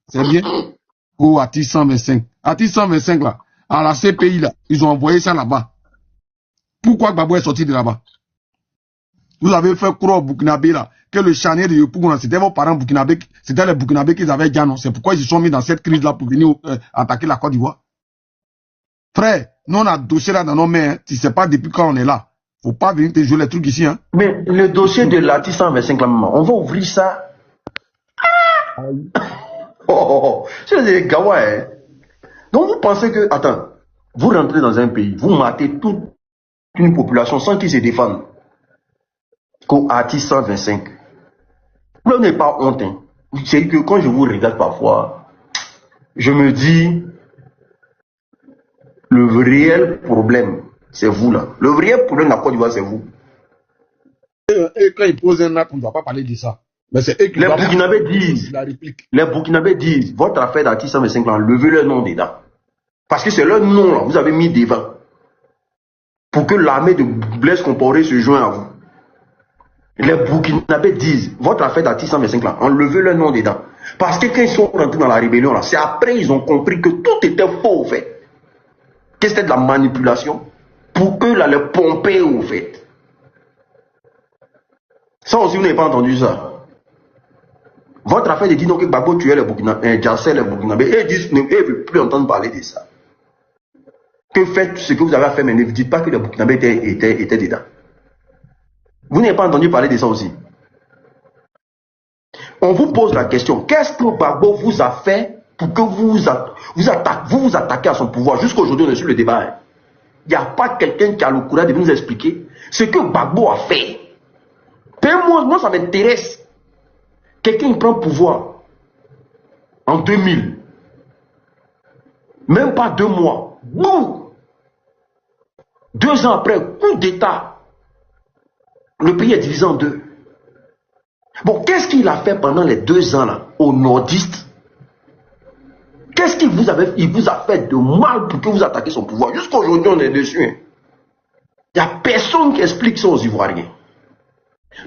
C'est bien. Ou article 125. Article 125 là, à la CPI là, ils ont envoyé ça là-bas. Pourquoi Gbagbo est sorti de là-bas? Vous avez fait croire au Burkinabé là, que le charnier de Yopougon, c'était vos parents burkinabés, c'était les Burkinabés qu'ils avaient déjà non. C'est pourquoi ils se sont mis dans cette crise là pour venir attaquer la Côte d'Ivoire. Frère, nous on a dossier là dans nos mains, hein. Tu sais pas depuis quand on est là. Faut pas venir te jouer les trucs ici, hein. Mais le dossier de l'article 125 là, maman, on va ouvrir ça. C'est des gawa, hein. Donc vous pensez que, attends, vous rentrez dans un pays, vous matez toute une population sans qu'ils se défendent. Qu'au article 125. Vous n'avez pas honte, hein. C'est que quand je vous regarde parfois, je me dis, le réel problème, c'est vous là. Le vrai problème de la Côte d'Ivoire, c'est vous. Et quand ils posent un acte, on ne doit pas parler de ça. Mais c'est eux qui les Burkinabés disent, la réplique. Les Burkinabés disent, votre affaire d'article 125 là, levez leur nom dedans. Parce que c'est leur nom là, vous avez mis devant. Pour que l'armée de Blaise Compaoré se joigne à vous. Les Burkinabés disent, votre affaire d'article 125 là, enlevez leur nom dedans. Parce que quand ils sont rentrés dans la rébellion là, c'est après ils ont compris que tout était faux au fait. Que c'était de la manipulation. Pour eux là, les pomper au fait. Ça aussi, vous n'avez pas entendu ça. Votre affaire de dire que Gbagbo tuait les Burkinabés, Djassé les Burkinabés, et ils disent, ne veulent plus entendre parler de ça. Que faites ce que vous avez à faire, mais ne vous dites pas que les Burkinabés étaient dedans. Vous n'avez pas entendu parler de ça aussi. On vous pose la question, qu'est-ce que Gbagbo vous a fait pour que vous attaquez à son pouvoir? Jusqu'à aujourd'hui, on est sur le débat. Il n'y a pas quelqu'un qui a le courage de nous expliquer ce que Gbagbo a fait. Moi, ça m'intéresse. Quelqu'un prend pouvoir en 2000. Même pas 2 mois. Boum! 2 ans après, coup d'État. Le pays est divisé en 2. Bon, qu'est-ce qu'il a fait pendant les 2 ans là, aux nordistes? Qu'est-ce qu'il vous a fait de mal pour que vous attaquiez son pouvoir? Jusqu'à aujourd'hui, on est dessus. Il n'y a personne qui explique ça aux Ivoiriens.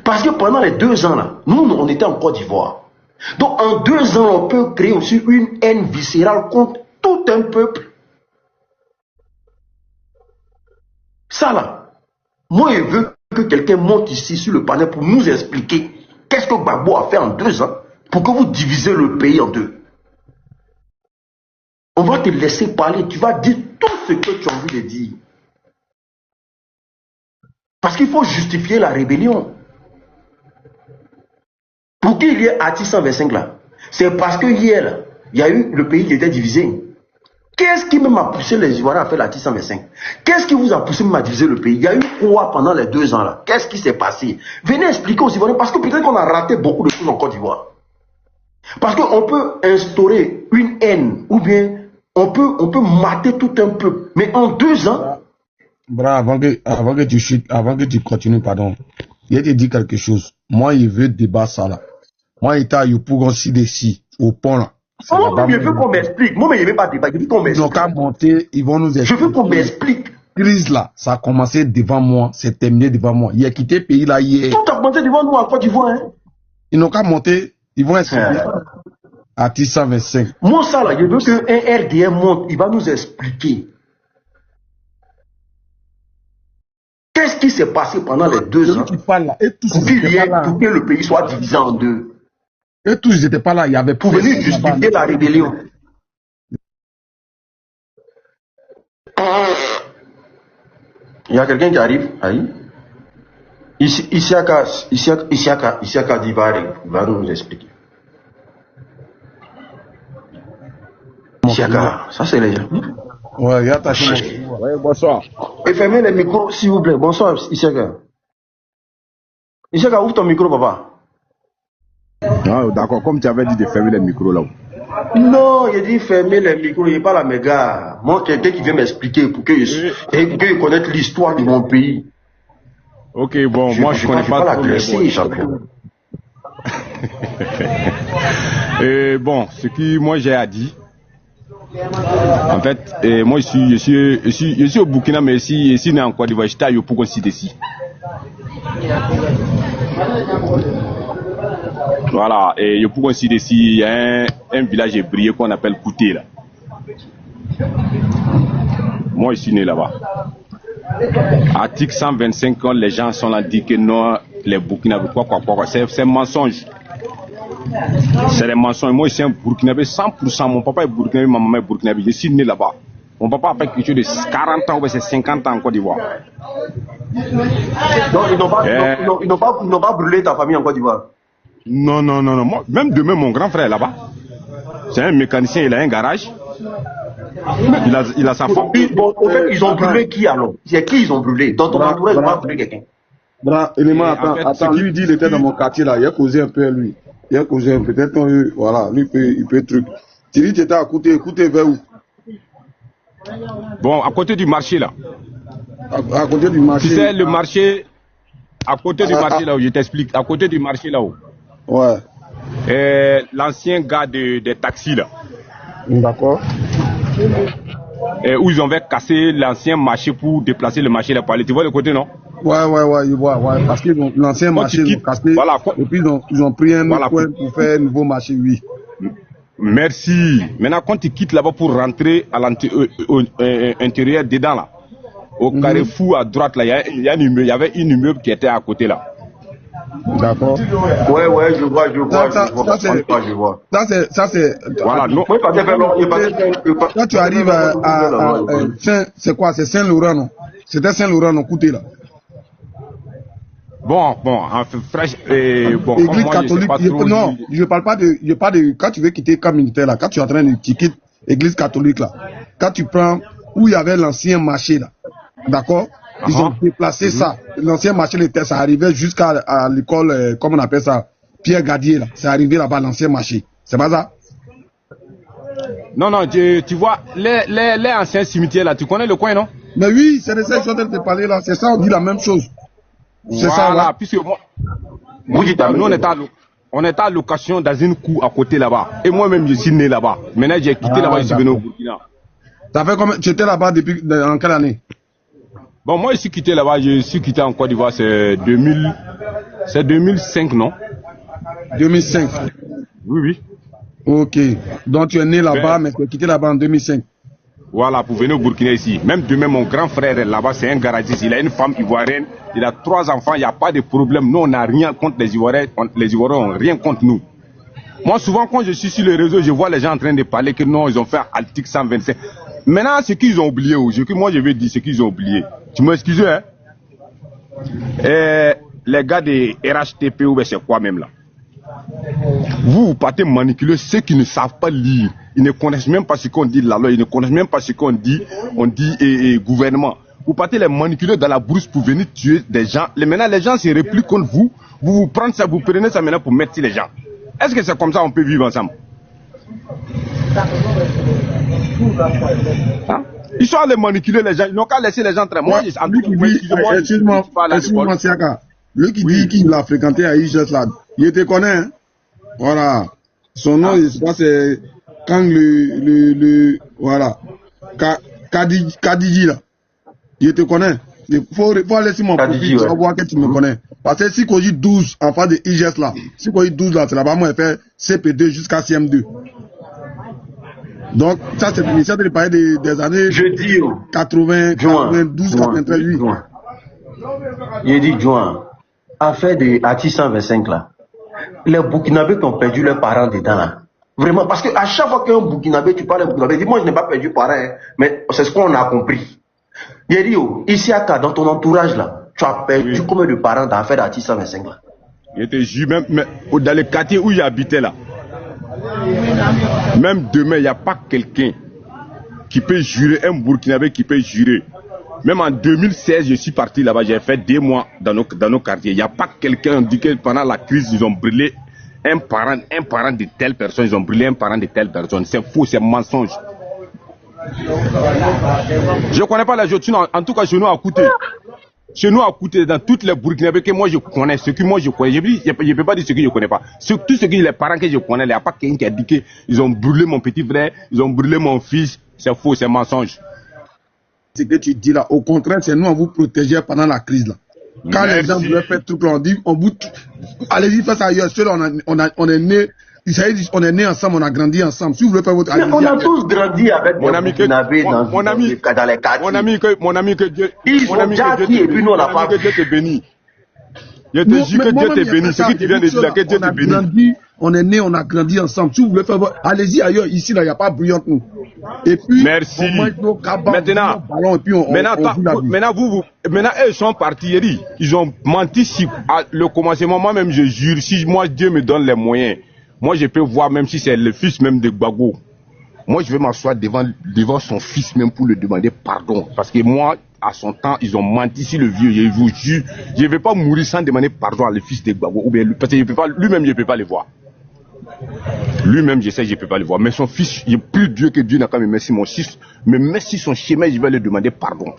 Parce que pendant les 2 ans là, nous, on était en Côte d'Ivoire. Donc en 2 ans, on peut créer aussi une haine viscérale contre tout un peuple. Ça là, moi je veux que quelqu'un monte ici sur le panel pour nous expliquer qu'est-ce que Gbagbo a fait en 2 ans pour que vous divisez le pays en 2. On va te laisser parler, tu vas dire tout ce que tu as envie de dire. Parce qu'il faut justifier la rébellion. Pour qu'il y ait article 125 là, c'est parce que hier, il y a eu le pays qui était divisé. Qu'est-ce qui même a poussé les Ivoiriens à faire l'article 125? Qu'est-ce qui vous a poussé même à diviser le pays? Il y a eu quoi pendant les 2 ans là? Qu'est-ce qui s'est passé? Venez expliquer aux Ivoiriens, parce que peut-être qu'on a raté beaucoup de choses en Côte d'Ivoire. Parce qu'on peut instaurer une haine, ou bien on peut mater tout un peuple. Mais en 2 ans... Avant que tu continues, pardon, je te dis quelque chose. Moi, je veux débattre ça là. Moi, j'étais à Yopougon CDC, au pont là. Moi, je veux qu'on m'explique. Moi, je ne veux pas débattre. Je veux qu'on m'explique. Ils n'ont qu'à monter, ils vont nous expliquer. Je veux qu'on m'explique. La crise là, ça a commencé devant moi, c'est terminé devant moi. Il a quitté le pays là hier. Tout a commencé devant nous en Côte d'Ivoire. Hein? Ils n'ont qu'à monter, ils vont expliquer. Article 125. Moi, ça là, je veux qu'un RDM monte, il va nous expliquer. Qu'est-ce qui s'est passé pendant les 2 ans pour que le pays soit divisé en 2? Et tous, ils n'étaient pas là. Il y avait pour venir justifier la rébellion. Il y a quelqu'un qui arrive. Isiaka va nous expliquer. Isiaka, ça c'est les gens. Ouais, il y a ta chance. Ouais, bonsoir. Et fermez les micros, s'il vous plaît. Bonsoir, Isiaka. Isiaka, ouvre ton micro, papa. Ah, d'accord, comme tu avais dit de fermer les micros là. Non, il dit fermer les micros, il n'est pas la méga. Moi, quelqu'un qui vient m'expliquer pour que je connaisse l'histoire de mon pays. Ok, bon, moi je connais pas l'agresser, champion. Et bon, ce que moi j'ai à dire, en fait, moi je suis au Burkina, mais ici en Côte d'Ivoire, j'étais à Yopougon ici. Voilà, et je peux considérer ici, il y a un village ébrié qu'on appelle Kouté là. Moi, je suis né là-bas. Article 125, quand les gens sont là, disent que non, les Burkinabés, quoi, c'est un mensonge. C'est des mensonges. Moi, je suis un Burkinabé 100%. Mon papa est Burkinabé, ma maman est Burkinabé. Je suis né là-bas. Mon papa a fait quelque chose de 40 ans ou c'est 50 ans en Côte d'Ivoire. Donc, ils n'ont pas brûlé ta famille en Côte d'Ivoire? Non. Moi, même demain, mon grand frère est là-bas. C'est un mécanicien, il a un garage. Il a sa femme. Bon, en fait, ils ont brûlé qui alors? C'est qui ils ont brûlé? Dans ton entourage, ils ont brûlé quelqu'un. Attends, lui dit il était dans mon quartier là, il a causé un peu à lui. Il a causé un peu, peut-être voilà, lui il peut truc. Tu dis tu étais à côté vers où? Bon, à côté du marché là. À côté du marché. Tu sais, le marché, à côté du marché là où je t'explique, à côté du marché là où. Ouais. L'ancien gars des taxis là. D'accord. Où ils ont cassé l'ancien marché pour déplacer le marché là pour aller. Tu vois le côté, non? Ouais, je vois, ouais. Parce que l'ancien marché, ils ont cassé. Voilà. Et puis ils ont pris un autre coin pour faire un nouveau marché, oui. Merci. Maintenant, quand tu quittes là-bas pour rentrer à l'intérieur dedans là, au carrefour à droite là, il y avait une immeuble qui était à côté là. D'accord. Ouais, je vois. Ça c'est. Voilà. Non. Quand tu arrives à c'est quoi? C'est Saint-Laurent, non? C'était Saint-Laurent, non? Côté là. Bon, en fait, fraîche, bon, Église moi, catholique, non, je parle pas de, quand tu veux quitter le camp militaire là, quand tu es en train de quitter l'église catholique là, quand tu prends où il y avait l'ancien marché là, d'accord, ils ont déplacé ça, l'ancien marché ça arrivait jusqu'à l'école, comment on appelle ça, Pierre Gadier là, c'est arrivé là-bas l'ancien marché, c'est pas ça? Non, tu vois, les anciens cimetières là, tu connais le coin, non? Mais oui, c'est de ça que je suis en train de te parler là, c'est ça, on dit la même chose. C'est voilà, ça, ouais. Puisque moi, nous on est à location dans une cour à côté là-bas. Et moi-même, je suis né là-bas. Maintenant, j'ai quitté là-bas, je suis venu au Burkina. Ça fait combien? Tu étais là-bas depuis en quelle année? Bon, moi, je suis quitté là-bas, je suis quitté en Côte d'Ivoire, c'est 2005, non? 2005. Oui. Ok. Donc tu es né là-bas, mais tu es quitté là-bas en 2005. Voilà, pour venir au Burkina ici. Même demain, mon grand frère est là-bas, c'est un garagiste. Il a une femme ivoirienne, il a 3 enfants, il n'y a pas de problème. Nous, on n'a rien contre les Ivoiriens, les Ivoiriens n'ont rien contre nous. Moi, souvent, quand je suis sur les réseaux, je vois les gens en train de parler que non, ils ont fait article 125. Maintenant, ce qu'ils ont oublié, moi je vais dire ce qu'ils ont oublié. Tu m'excuses, hein? Les gars de RHTP, c'est quoi même là? Vous partez manipuler ceux qui ne savent pas lire. Ils ne connaissent même pas ce qu'on dit de la loi. Ils ne connaissent même pas ce qu'on dit. On dit gouvernement. Vous partez les manipuler dans la brousse pour venir tuer des gens. Maintenant, les gens se replient contre vous. Vous prenez ça, vous prenez ça maintenant pour mettre sur les gens. Est-ce que c'est comme ça qu'on peut vivre ensemble? Hein? Ils sont allés manipuler les gens. Ils n'ont qu'à laisser les gens très mal. Excuse-moi, Siaka. Lui qui dit qu'il a fréquenté à IGS là, il te connaît, hein? Voilà. Son nom, je sais pas, c'est quand voilà. Kadiji là. Il te connaît. Il faut aller sur mon profil, tu vas voir que tu me connais. Parce que si qu'on dit 12 en face de IGS là, si qu'on dit 12 là, c'est là-bas, moi, je fais CP2 jusqu'à CM2. Donc, ça, c'est l'initiative de parler des années 80, 92, 93. Il dit, Joan, affaire de Article 125 là, les Burkinabés qui ont perdu leurs parents dedans là. Vraiment, parce qu'à chaque fois qu'un Burkinabé, tu parles de Burkinabé, dis moi je n'ai pas perdu parents, hein, mais c'est ce qu'on a compris. Il dit, ici à dans ton entourage là, tu as perdu combien de parents dans l'affaire d'Article 125 là? Il était juste, même dans le quartier où il habitait là. Même demain, il n'y a pas quelqu'un qui peut jurer, un Burkinabé qui peut jurer. Même en 2016, je suis parti là-bas, j'ai fait 2 mois dans nos quartiers. Il n'y a pas quelqu'un qui dit que pendant la crise, ils ont brûlé un parent de telle personne, ils ont brûlé un parent de telle personne. C'est faux, c'est mensonge. Je ne connais pas la Jotune, en tout cas chez nous à Kouté. Chez nous à Kouté, dans toutes les Burkinabés que moi je connais, ce que moi je connais, je ne peux pas dire ce que je ne connais pas. Tout ce que les parents que je connais, il n'y a pas quelqu'un qui a dit qu'ils ont brûlé mon petit frère, ils ont brûlé mon fils. C'est faux, c'est mensonge. Ce que tu dis là, au contraire, c'est nous à vous protéger pendant la crise là. Quand les gens voulaient faire truc, on dit, allez-y, faites ça ailleurs. Ceux-là, on est né. On est né ensemble, on a grandi ensemble. Si vous voulez faire votre mais on a tous grandi avec mon ami que dans les quartiers. Mon ami que Dieu, ils ont déjà dit et puis nous on n'a pas. Que Dieu te bénisse. Je te dis que Dieu te bénisse. Ce que tu viens de dire là, que Dieu te bénisse. On est né, on a grandi ensemble. Si vous voulez faire votre, allez-y ailleurs. Ici là, il n'y a pas bruyante nous. Et puis merci. On mange nos cabas, maintenant, ballons, et puis maintenant eux ils sont partis. Ils ont menti si à le commencement. Moi-même je jure, si moi Dieu me donne les moyens. Moi, je peux voir, même si c'est le fils même de Gbagbo. Moi, je vais m'asseoir devant son fils même pour lui demander pardon. Parce que moi, à son temps, ils ont menti sur le vieux. Je vous jure, je ne vais pas mourir sans demander pardon à le fils de Gbagbo. Ou bien, parce que lui-même, je ne peux pas le voir. Lui-même, je sais, je ne peux pas le voir. Mais son fils, il est plus Dieu que Dieu n'a qu'à me mettre sur mon fils. Mais même si son chemin, je vais lui demander pardon.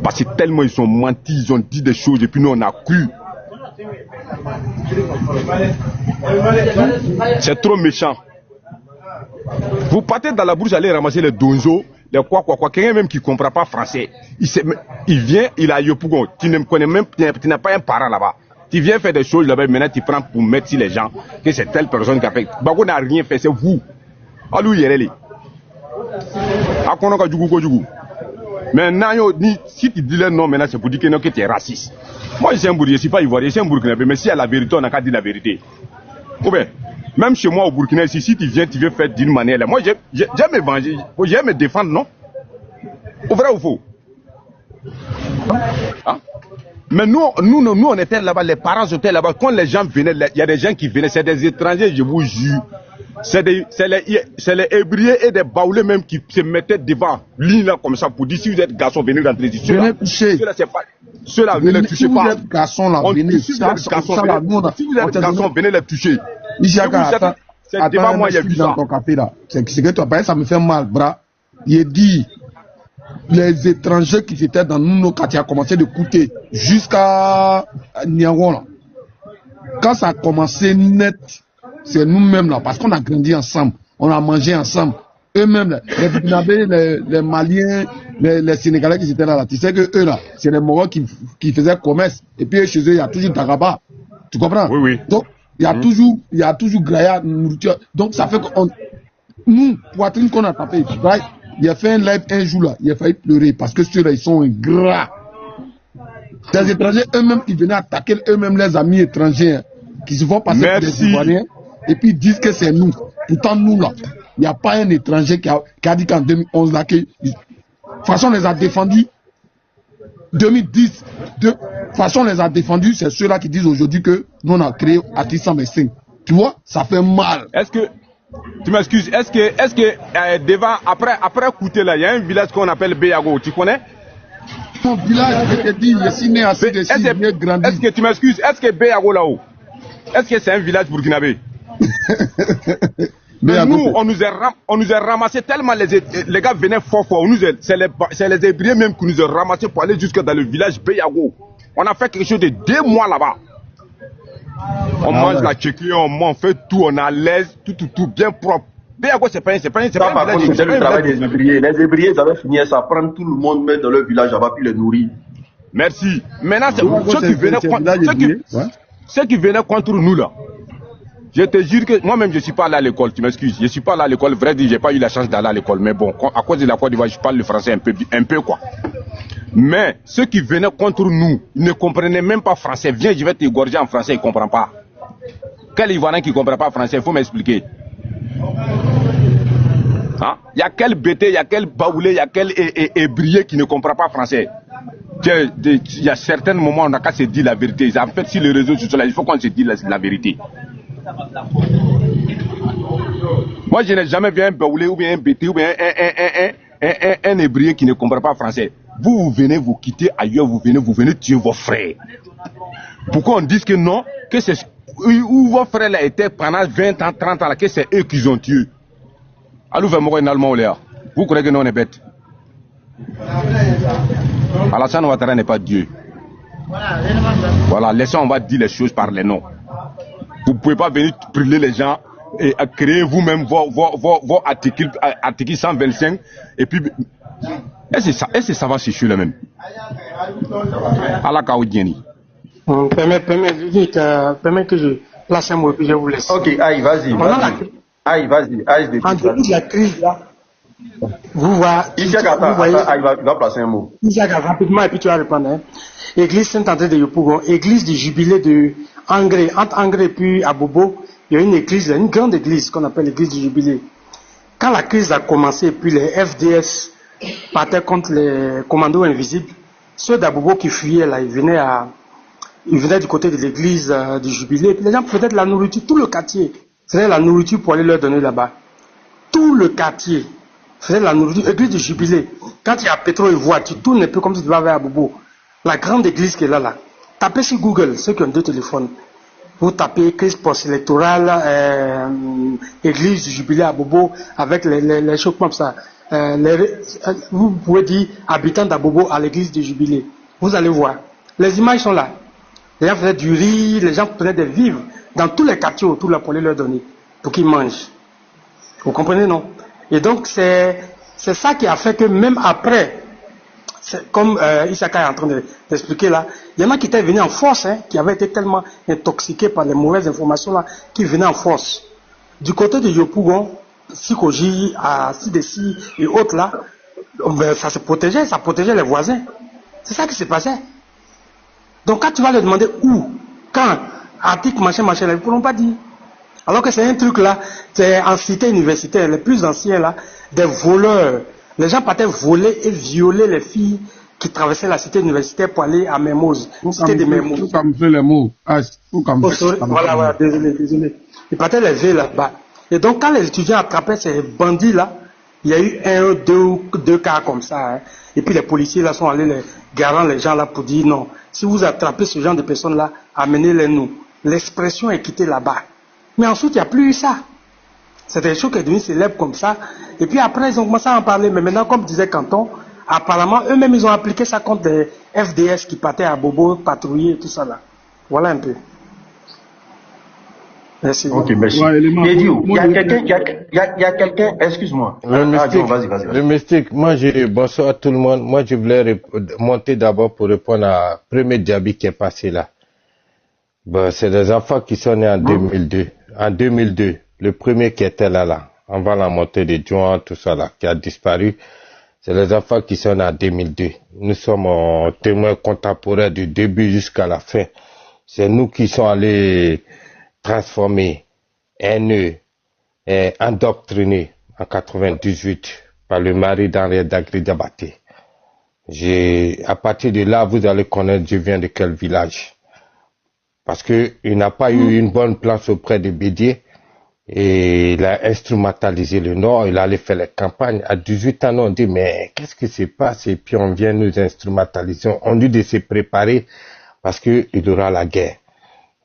Parce que tellement ils ont menti, ils ont dit des choses et puis nous, on a cru. C'est trop méchant. Vous partez dans la bourse, allez ramasser les donzos, les quoi. Quelqu'un même qui ne comprend pas français. Il vient, il a Yopougon. Tu ne connais même, tu n'as pas un parent là-bas. Tu viens faire des choses là-bas, maintenant tu prends pour mettre sur les gens que c'est telle personne qui a fait. Bago n'a rien fait, c'est vous. Alou Yereli. Akonoka Djougou. Maintenant, si tu dis le nom, maintenant c'est pour dire que tu es raciste. Moi, je ne suis pas ivoirien, je suis un Burkinabé, mais si à la vérité, on n'a qu'à dire la vérité. Ou bien, même chez moi au Burkina, si tu viens, tu veux faire d'une manière là. Moi, j'aime me venger, j'aime me défendre, non? Ou vrai ou faux? Hein? Mais nous, on était là-bas, les parents étaient là-bas. Quand les gens venaient, il y a des gens qui venaient, c'est des étrangers, je vous jure. C'est les hébriers et des baoulés même qui se mettaient devant ligne là comme ça pour dire si vous êtes garçon, venez rentrer ici. Venez toucher. Ceux-là, venez les toucher pas. Si vous êtes garçon là, venez. Si vous êtes garçon, venez les toucher. Isiaka, c'est devant moi, il y a vu ça. C'est que toi, ça me fait mal, bras. Il dit, les étrangers qui étaient dans nos quartiers ont commencé de coûter jusqu'à Niangon. Quand ça a commencé net, c'est nous-mêmes là, parce qu'on a grandi ensemble, on a mangé ensemble. Eux-mêmes, les Burkinabés, les Maliens, les Sénégalais qui étaient là, tu sais que eux là, c'est les Marocains qui faisaient commerce. Et puis chez eux, il y a toujours Dagaba. Tu comprends? Oui, oui. Donc, il y a toujours Graya, nourriture. Donc, ça fait que nous, poitrine qu'on a tapé, il a fait un live un jour là, il a failli pleurer parce que ceux-là, ils sont ingrats. Des étrangers eux-mêmes qui venaient attaquer eux-mêmes les amis étrangers, qui se font passer pour des Ivoiriens. Et puis ils disent que c'est nous. Pourtant, nous là, il n'y a pas un étranger qui a dit qu'en 2011 là, de toute façon, on les a défendus. 2010, de toute façon, on les a défendus. C'est ceux-là qui disent aujourd'hui que nous on a créé Atis 125. Tu vois, ça fait mal. Est-ce que, tu m'excuses, est-ce que devant, après Kouté là, il y a un village qu'on appelle Beyago, tu connais? Mon village, je te dis, je suis né à Sédéchi, j'ai grandi. Est-ce que tu m'excuses, est-ce que Beyago là-haut, est-ce que c'est un village burkinabé? Mais nous, on nous a ramassé tellement, les gars venaient fort. C'est les Hébrieux même qui nous ont ramassé pour aller jusque dans le village Beyago. On a fait quelque chose de 2 mois là-bas. On mange la tchéquille, on fait tout, on est à l'aise, tout bien propre. Beyago, c'est pas un village. C'est le travail des Hébrieux. Les Hébrieux, ils avaient fini ça, prendre tout le monde, mettre dans leur village là-bas, puis les nourrir. Merci. Maintenant, ceux qui venaient contre nous là. Je te jure que moi-même, je ne suis pas allé à l'école, tu m'excuses. Je ne suis pas allé à l'école, vrai dire, je n'ai pas eu la chance d'aller à l'école. Mais bon, à cause de la Côte d'Ivoire, je parle le français un peu quoi. Mais ceux qui venaient contre nous, ils ne comprenaient même pas français. Viens, je vais t'égorger en français, ils ne comprennent pas. Quel Ivoirien qui ne comprend pas français, il faut m'expliquer. Hein? Il y a quel bêté, il y a quel baoulé, il y a quel hébrier qui ne comprend pas français. Il y a certains moments, on n'a qu'à se dire la vérité. En fait, sur les réseaux sociaux, il faut qu'on se dise la vérité. Moi, je n'ai jamais vu un baoulé ou bien un bêté ou bien un hébreu qui ne comprend pas français. Vous venez vous quitter ailleurs, vous venez tuer vos frères. Pourquoi on dit que non, que c'est où vos frères là étaient pendant 20 ans, 30 ans, là, que c'est eux qui ont tué. Alors, vous croyez que nous on est bêtes. Alassane Ouattara n'est pas Dieu. Voilà, laissons, on va dire les choses par les noms. Vous ne pouvez pas venir brûler les gens et créer vous-même vos articles 125 et puis Est-ce que ça va se suivre le même? À la Kaoudieni. Permets que je place un mot et puis je vous laisse. Ok, aïe, vas-y. Aïe, vas-y. Aïe, en début de la crise, là, vous voyez. Il va placer un mot. Isaac, rapidement, et puis tu vas répondre. Hein. Église Saint-André de Yopougon, église du jubilé de Angré. Entre Angré et puis Abobo, il y a une église, une grande église qu'on appelle l'église du jubilé. Quand la crise a commencé, puis les FDS partaient contre les commandos invisibles, ceux d'Abobo qui fuyaient là, ils venaient du côté de l'église du jubilé, puis les gens faisaient de la nourriture, tout le quartier faisait la nourriture pour aller leur donner là-bas. Tout le quartier faisait de la nourriture, église du jubilé. Quand il y a pétrole et voiture, tout n'est plus comme si tu vas vers Abobo. La grande église qui est là, tapez sur Google, ceux qui ont 2 téléphones. Vous tapez crise post-électorale, église du jubilé à Bobo, avec les choses comme ça. Vous pouvez dire habitants d'Abobo à l'église du jubilé. Vous allez voir. Les images sont là. Les gens faisaient du riz, les gens prenaient des vivres dans tous les quartiers autour là pour les leur donner, pour qu'ils mangent. Vous comprenez, non? Et donc, c'est ça qui a fait que même après, comme Issaka est en train d'expliquer là, il y en a qui étaient venus en force, hein, qui avaient été tellement intoxiqués par les mauvaises informations là, qui venaient en force. Du côté de Yopougon, Sikoji, Sidesi et autres là, ben, ça protégeait les voisins. C'est ça qui s'est passé. Donc quand tu vas leur demander où, quand, article, machin, ils ne pourront pas dire. Alors que c'est un truc là, c'est en cité universitaire, les plus anciens là, des voleurs. Les gens partaient voler et violer les filles qui traversaient la cité universitaire pour aller à Mermoz. Cité de Mermoz. Faut camoufler les mots. Voilà, désolé. Ils partaient les ver là-bas. Et donc, quand les étudiants attrapaient ces bandits-là, il y a eu 2 cas comme ça. Hein. Et puis les policiers là sont allés les garant les gens là pour dire non. Si vous attrapez ce genre de personnes-là, amenez-les nous. L'expression est quittée là-bas. Mais ensuite, il n'y a plus eu ça. C'est des choses qui sont devenues célèbres comme ça. Et puis après, ils ont commencé à en parler. Mais maintenant, comme disait Canton, apparemment, eux-mêmes, ils ont appliqué ça contre les FDS qui partaient à Bobo, patrouiller et tout ça là. Voilà un peu. Merci. Ok, merci. Il y a quelqu'un, excuse-moi. Le mystique, bonsoir à tout le monde. Moi, je voulais monter d'abord pour répondre à premier Diaby qui est passé là. Bon, c'est des enfants qui sont nés en 2002. En 2002, le premier qui était là, avant la montée de Juan, tout ça là, qui a disparu, c'est les enfants qui sont nés en 2002. Nous sommes témoins contemporains du début jusqu'à la fin. C'est nous qui sommes allés transformer, haineux et endoctrinés en 98 par le mari d'Henri Dagri Diabaté. À partir de là, vous allez connaître je viens de quel village. Parce qu'il n'a pas eu une bonne place auprès de Bédier et il a instrumentalisé le Nord, il allait faire les campagnes. À 18 ans, on dit mais qu'est-ce qui se passe? Et puis on vient nous instrumentaliser. On dit de se préparer parce qu'il y aura la guerre.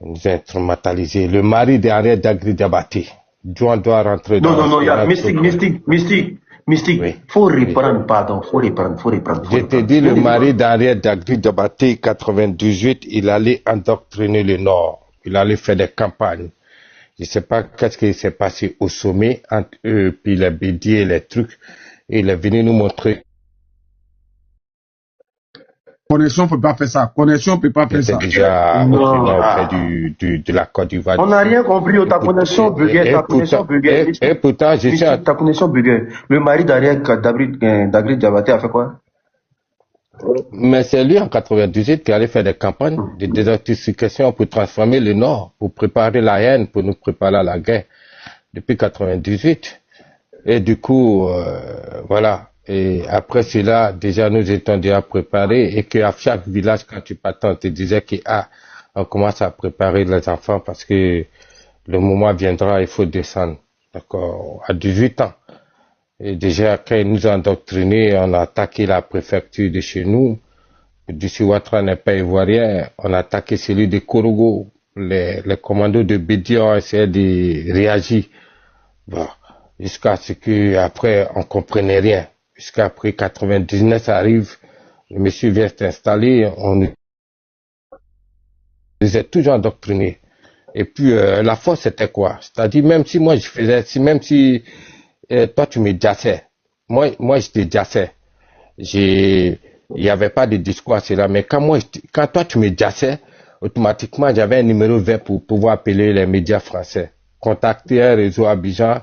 On nous a instrumentalisé. Le mari d'Henri Dagri Diabaté. Juan doit rentrer dans... Non, il y a mystique. Oui. Faut reprendre, pardon. Je te dis, le mari d'Henri Dagri Diabaté, 98, il allait endoctriner le Nord. Il allait faire des campagnes. Je ne sais pas qu'est-ce qui s'est passé au sommet entre eux, puis les bédiers et les trucs. Et il est venu nous montrer. Connexion ne peut pas faire ça. Connexion ne peut pas faire ça. Déjà de la Côte d'Ivoire. On n'a rien compris. Ta connexion buguait. Et pourtant, je sais. Ta connexion buguait. Le mari d'Agri Diabaté a fait quoi? Mais c'est lui en 98 qui allait faire des campagnes de désertification pour transformer le Nord, pour préparer la haine, pour nous préparer à la guerre depuis 98. Et du coup, voilà. Et après cela, déjà nous étions déjà préparés et qu'à chaque village, quand tu partais, on te disait on commence à préparer les enfants parce que le moment viendra, il faut descendre. D'accord, à 18 ans. Et déjà, quand ils nous ont endoctrinés, on a attaqué la préfecture de chez nous. Du Ouattara n'est pas ivoirien. On a attaqué celui de Korogo. Les commandos de Bédier ont essayé de réagir. Bon, jusqu'à ce que après on comprenait rien. Jusqu'après 99 ça arrive, le monsieur vient s'installer, on nous est toujours endoctrinés. Et puis la force c'était quoi? C'est-à-dire même si moi je faisais, même si toi tu me jassais, moi je te jassais, il n'y avait pas de discours à cela. Mais quand toi tu me jassais, automatiquement j'avais un numéro vert pour pouvoir appeler les médias français. Contacter un réseau Abidjan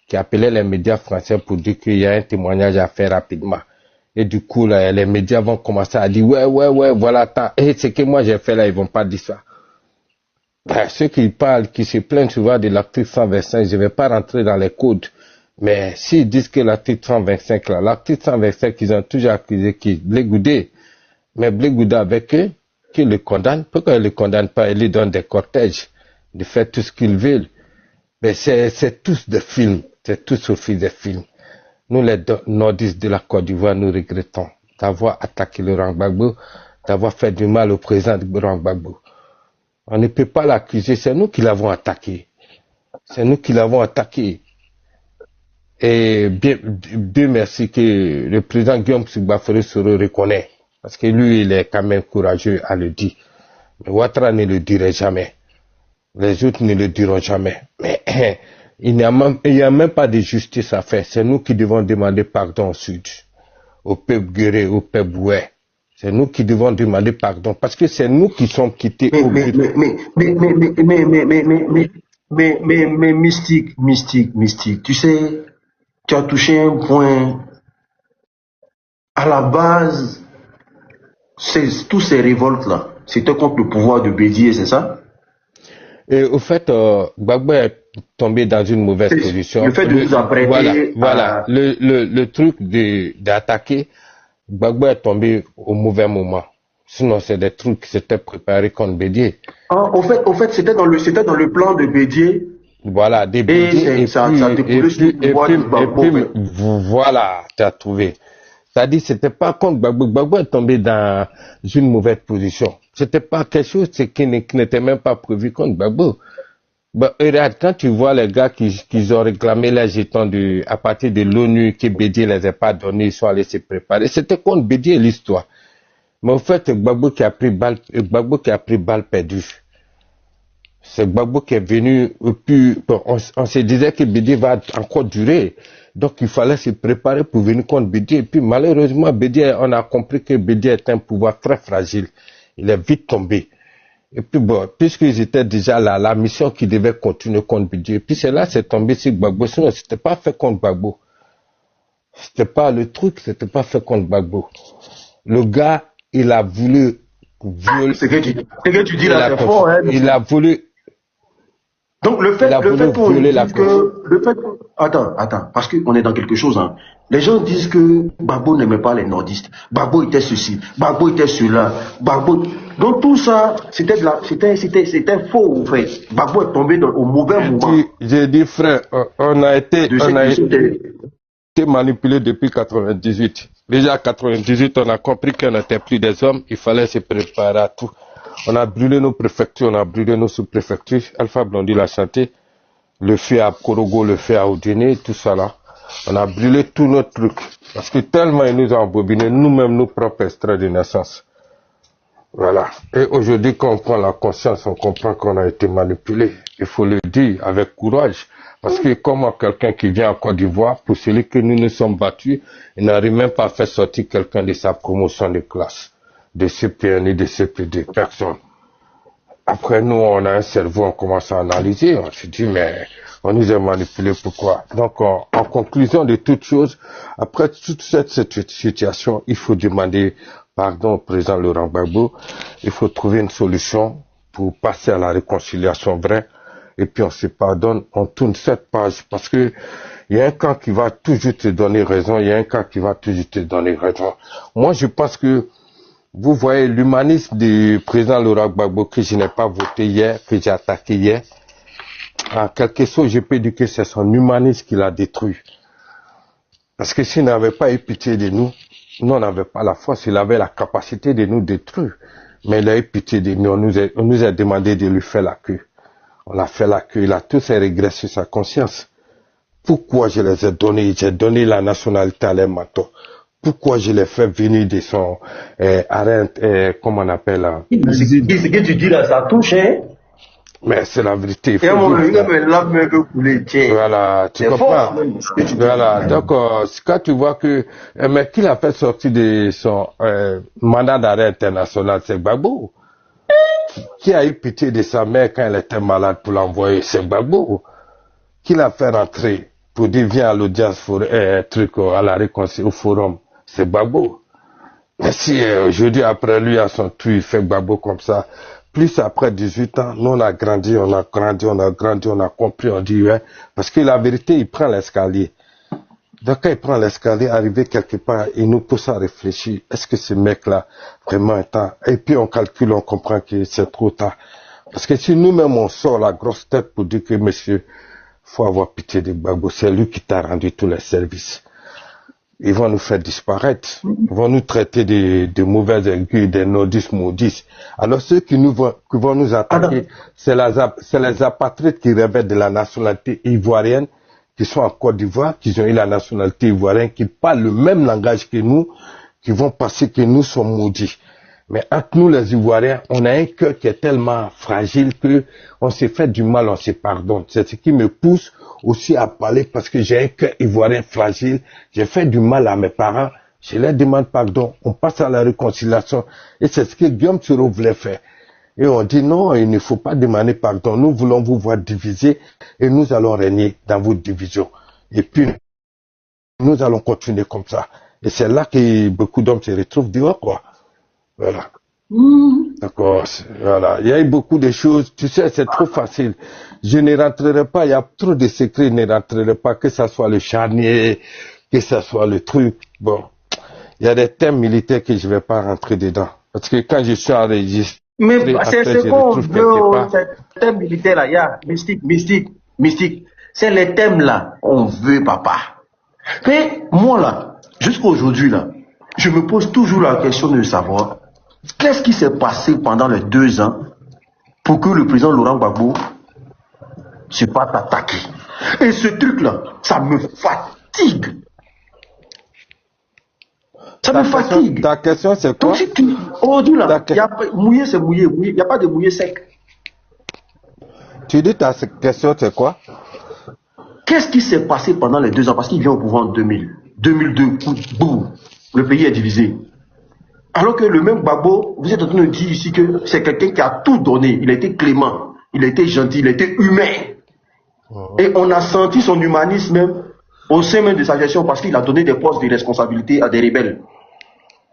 qui appelait les médias français pour dire qu'il y a un témoignage à faire rapidement. Et du coup, là, les médias vont commencer à dire ouais, voilà, attends. Et ce que moi j'ai fait là, ils vont pas dire ça. Ben, ceux qui parlent, qui se plaignent souvent de l'article 125, je vais pas rentrer dans les codes. Mais s'ils disent que l'article 125 là, l'article 125, ils ont toujours accusé qui? Blé Goudé. Mais Blé Goudé avec eux, qui le condamne, pourquoi ils le condamnent pas? Ils lui donnent des cortèges, de faire tout ce qu'ils veulent. Mais c'est tous des films, c'est tous aussi des films. Nous, les nordistes de la Côte d'Ivoire, nous regrettons d'avoir attaqué Laurent Gbagbo, d'avoir fait du mal au président de Laurent Gbagbo. On ne peut pas l'accuser, c'est nous qui l'avons attaqué. C'est nous qui l'avons attaqué. Et Dieu merci que le président Guillaume Sibafore se reconnaît. Parce que lui, il est quand même courageux à le dire. Mais Ouattara ne le dirait jamais. Les autres ne le diront jamais. Mais il n'y a même pas de justice à faire. C'est nous qui devons demander pardon au Sud, au peuple guéré, au peuple boué. C'est nous qui devons demander pardon parce que c'est nous qui sommes quittés au but. Mais mystique. Tu sais, tu as touché un point. À la base, tous ces révoltes-là, c'était contre le pouvoir de Bédié, c'est ça? Et au fait, Gbagbo est tombé dans une mauvaise position. Le fait de vous apprêter voilà. Le truc d'attaquer, Gbagbo est tombé au mauvais moment. Sinon, c'est des trucs qui s'étaient préparés contre Bédié. Ah, au fait, c'était dans le plan de Bédié. Voilà, des Bédié. Voilà, tu as trouvé. C'est-à-dire, c'était pas contre Gbagbo. Gbagbo est tombé dans une mauvaise position. C'était pas quelque chose qui n'était même pas prévu contre Gbagbo. Bah, regarde, quand tu vois les gars qui ont réclamé les jetons à partir de l'ONU, que Bédié les a pas donnés, ils sont allés se préparer. C'était contre Bédié l'histoire. Mais au fait, Gbagbo qui a pris balle perdue. C'est Gbagbo qui est venu, on se disait que Bédié va encore durer. Donc il fallait se préparer pour venir contre Bédié. Et puis malheureusement, Bédié, on a compris que Bédié est un pouvoir très fragile. Il est vite tombé. Et puis bon, puisqu'ils étaient déjà là, la mission qui devait continuer contre Bédié. Et puis c'est là, c'est tombé sur Gbagbo. Sinon, c'était pas fait contre Gbagbo. C'était pas le truc, c'était pas fait contre Gbagbo. Le gars, il a voulu violer. Ce que tu dis là, c'est fort, hein. Il a voulu. Donc le fait attends, parce qu'on est dans quelque chose, hein. Les gens disent que Gbagbo n'aimait pas les nordistes. Gbagbo était ceci, Gbagbo était cela, Gbagbo. Donc tout ça, c'était faux, en fait. Gbagbo est tombé au mauvais moment. J'ai dit, frère, on a été manipulé depuis 98. Déjà à 98, on a compris qu'on n'était plus des hommes, il fallait se préparer à tout. On a brûlé nos préfectures, on a brûlé nos sous-préfectures. Alpha Blondy l'a chanté. Le feu à Korogo, le feu à Oudjene, tout ça là. On a brûlé tous nos trucs. Parce que tellement ils nous ont embobiné, nous-mêmes, nos propres extraits de naissance. Voilà. Et aujourd'hui, quand on prend la conscience, on comprend qu'on a été manipulé. Il faut le dire avec courage. Parce que comment quelqu'un qui vient en Côte d'Ivoire, pour celui que nous nous sommes battus, il n'arrive même pas à faire sortir quelqu'un de sa promotion de classe. De CP1 ni de CP2, personne. Après, nous, on a un cerveau, on commence à analyser, on se dit, mais on nous a manipulés, pourquoi? Donc, en conclusion de toute chose, après toute cette situation, il faut demander pardon au président Laurent Gbagbo, il faut trouver une solution pour passer à la réconciliation vraie, et puis on se pardonne, on tourne cette page, parce que il y a un camp qui va toujours te donner raison, il y a un camp qui va toujours te donner raison. Moi, je pense que vous voyez l'humanisme du président Laurent Gbagbo que je n'ai pas voté hier, que j'ai attaqué hier. En quelque sorte, je peux dire que c'est son humanisme qui l'a détruit. Parce que s'il n'avait pas eu pitié de nous, nous on n'avait pas la force, il avait la capacité de nous détruire. Mais il a eu pitié de nous, on nous a demandé de lui faire la queue. On l'a fait la queue, il a tous ses regrets sur sa conscience. Pourquoi je les ai donnés? J'ai donné la nationalité à l'air manteau. Pourquoi je l'ai fait venir de son arène, comment on appelle là? Ce que tu dis là, ça touche, hein? Mais c'est la vérité. Il Et à un faut moment, dire il ça. me lave un peu couler, tiens. Voilà, tu C'est comprends. fort, même. Voilà, donc quand tu vois que mais qui l'a fait sortir de son mandat d'arrêt international, c'est Gbagbo. Qui a eu pitié de sa mère quand elle était malade pour l'envoyer, c'est Gbagbo. Qui l'a fait rentrer pour dire viens à l'audience à la réconciliation au forum, c'est Gbagbo. Mais si aujourd'hui après lui à son tour il fait Gbagbo comme ça, plus après 18 ans, nous on a grandi, on a compris, on dit ouais, parce que la vérité il prend l'escalier. Donc quand il prend l'escalier, arrivé quelque part, il nous pousse à réfléchir, est-ce que ce mec-là vraiment est tard? Et puis on calcule, on comprend que c'est trop tard. Parce que si nous-mêmes on sort la grosse tête pour dire que monsieur, faut avoir pitié de Gbagbo, c'est lui qui t'a rendu tous les services. Ils vont nous faire disparaître. Ils vont nous traiter de mauvais aiguilles, des nordistes maudits. Alors ceux qui vont nous attaquer, c'est les apatrides qui revêtent de la nationalité ivoirienne, qui sont en Côte d'Ivoire, qui ont eu la nationalité ivoirienne, qui parlent le même langage que nous, qui vont penser que nous sommes maudits. Mais entre nous les Ivoiriens, on a un cœur qui est tellement fragile que on s'est fait du mal, on se pardonne. C'est ce qui me pousse aussi à parler parce que j'ai un cœur ivoirien fragile. J'ai fait du mal à mes parents. Je leur demande pardon. On passe à la réconciliation. Et c'est ce que Guillaume Soro voulait faire. Et on dit non, il ne faut pas demander pardon. Nous voulons vous voir diviser et nous allons régner dans vos divisions. Et puis, nous allons continuer comme ça. Et c'est là que beaucoup d'hommes se retrouvent dehors, quoi. Voilà. D'accord. Voilà. Il y a eu beaucoup de choses. Tu sais, c'est trop facile. Je ne rentrerai pas. Il y a trop de secrets. Je ne rentrerai pas. Que ça soit le charnier, que ça soit le truc. Bon. Il y a des thèmes militaires que je ne vais pas rentrer dedans. Parce que quand je suis enregistré, Mais c'est après, ce je qu'on retrouve veut, quelque part. ces thèmes militaires-là. Il y a mystique. C'est les thèmes-là. On veut, papa. Mais moi, là, jusqu'à aujourd'hui, là, je me pose toujours la question de savoir qu'est-ce qui s'est passé pendant les 2 ans pour que le président Laurent Gbagbo se fasse attaquer. Et ce truc-là, ça me fatigue. Ça me fatigue. Ta question, c'est quoi? Donc, si tu. Aujourd'hui, là, mouillé, c'est mouillé. Il n'y a pas de mouillé sec. Tu dis ta question, c'est quoi? Qu'est-ce qui s'est passé pendant les 2 ans? Parce qu'il vient au pouvoir en 2000. 2002, boum, le pays est divisé. Alors que le même Gbagbo, vous êtes en train de dire ici que c'est quelqu'un qui a tout donné. Il a été clément, il a été gentil, il a été humain. Et on a senti son humanisme même au sein même de sa gestion parce qu'il a donné des postes de responsabilité à des rebelles.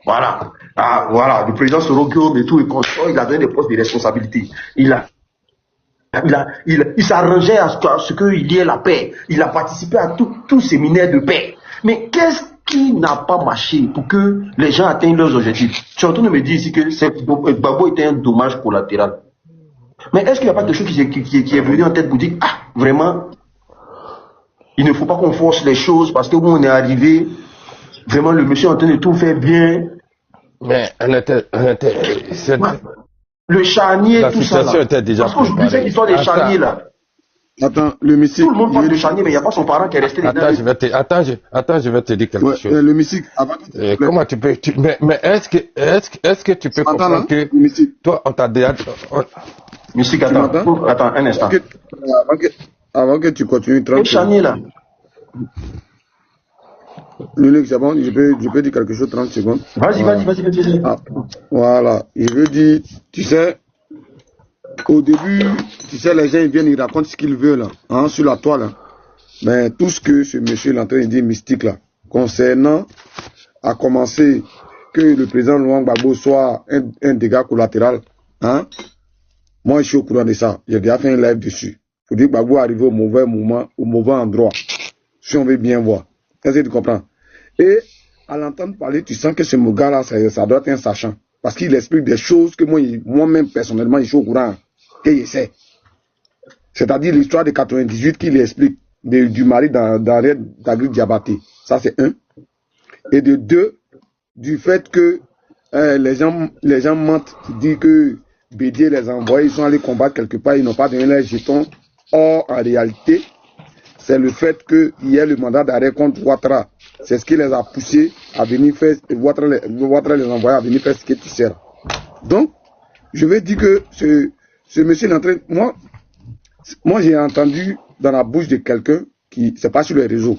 Voilà. Ah, voilà. Le président Soro Guillaume et tout, il a donné des postes de responsabilité. Il s'arrangeait à ce qu'il y ait la paix. Il a participé à tous ces séminaires de paix. Mais qu'est-ce qui n'a pas marché pour que les gens atteignent leurs objectifs? Tu es en train de me dire ici que Gbagbo était un dommage collatéral. Mais est-ce qu'il n'y a pas quelque chose qui est venu en tête pour dire, ah, vraiment, il ne faut pas qu'on force les choses parce que où on est arrivé, vraiment le monsieur est en train de tout faire bien. Mais le charnier, la tout ça. situation était déjà parce qu'aujourd'hui, cette histoire des charniers là. Attends, le mystique. Tout le monde parle de charnier, mais il n'y a pas son parent qui est resté dedans. Attends, je vais te dire quelque chose. Le mystique, avant comment tu peux. Mais est-ce que tu peux comprendre que. Toi, on t'a déjà. Mystique, attends, un instant. Avant que tu continues, le charnier là. Lunex, c'est bon, je peux dire quelque chose 30 secondes. Vas-y. Ah, voilà. Je veux dire, tu sais, au début, tu sais, les gens ils viennent, ils racontent ce qu'ils veulent, là, hein, sur la toile. Là. Mais tout ce que ce monsieur est en train de dire mystique, là, concernant, à commencer que le président Laurent Gbagbo soit un dégât collatéral, hein, moi, je suis au courant de ça. J'ai déjà fait un live dessus. Il faut dire que Gbagbo est arrivé au mauvais moment, au mauvais endroit. Si on veut bien voir. Est-ce que tu comprends? Et à l'entendre parler, tu sens que ce gars-là, ça doit être un sachant. Parce qu'il explique des choses que moi-même, personnellement, je suis au courant. Et il sait. C'est-à-dire l'histoire de 98 qu'il explique du mari d'Agri Diabaté. Ça, c'est un. Et de deux, du fait que les gens mentent, disent que Bédier les a envoyés, ils sont allés combattre quelque part, ils n'ont pas donné les jetons. Or, en réalité, c'est le fait qu'il y ait le mandat d'arrêt contre Ouattara. C'est ce qui les a poussés à venir faire, Ouattara les envoyer à venir faire ce qui est sert. Donc, je vais dire que ce monsieur est en train, moi, Moi, j'ai entendu dans la bouche de quelqu'un qui, c'est pas sur les réseaux.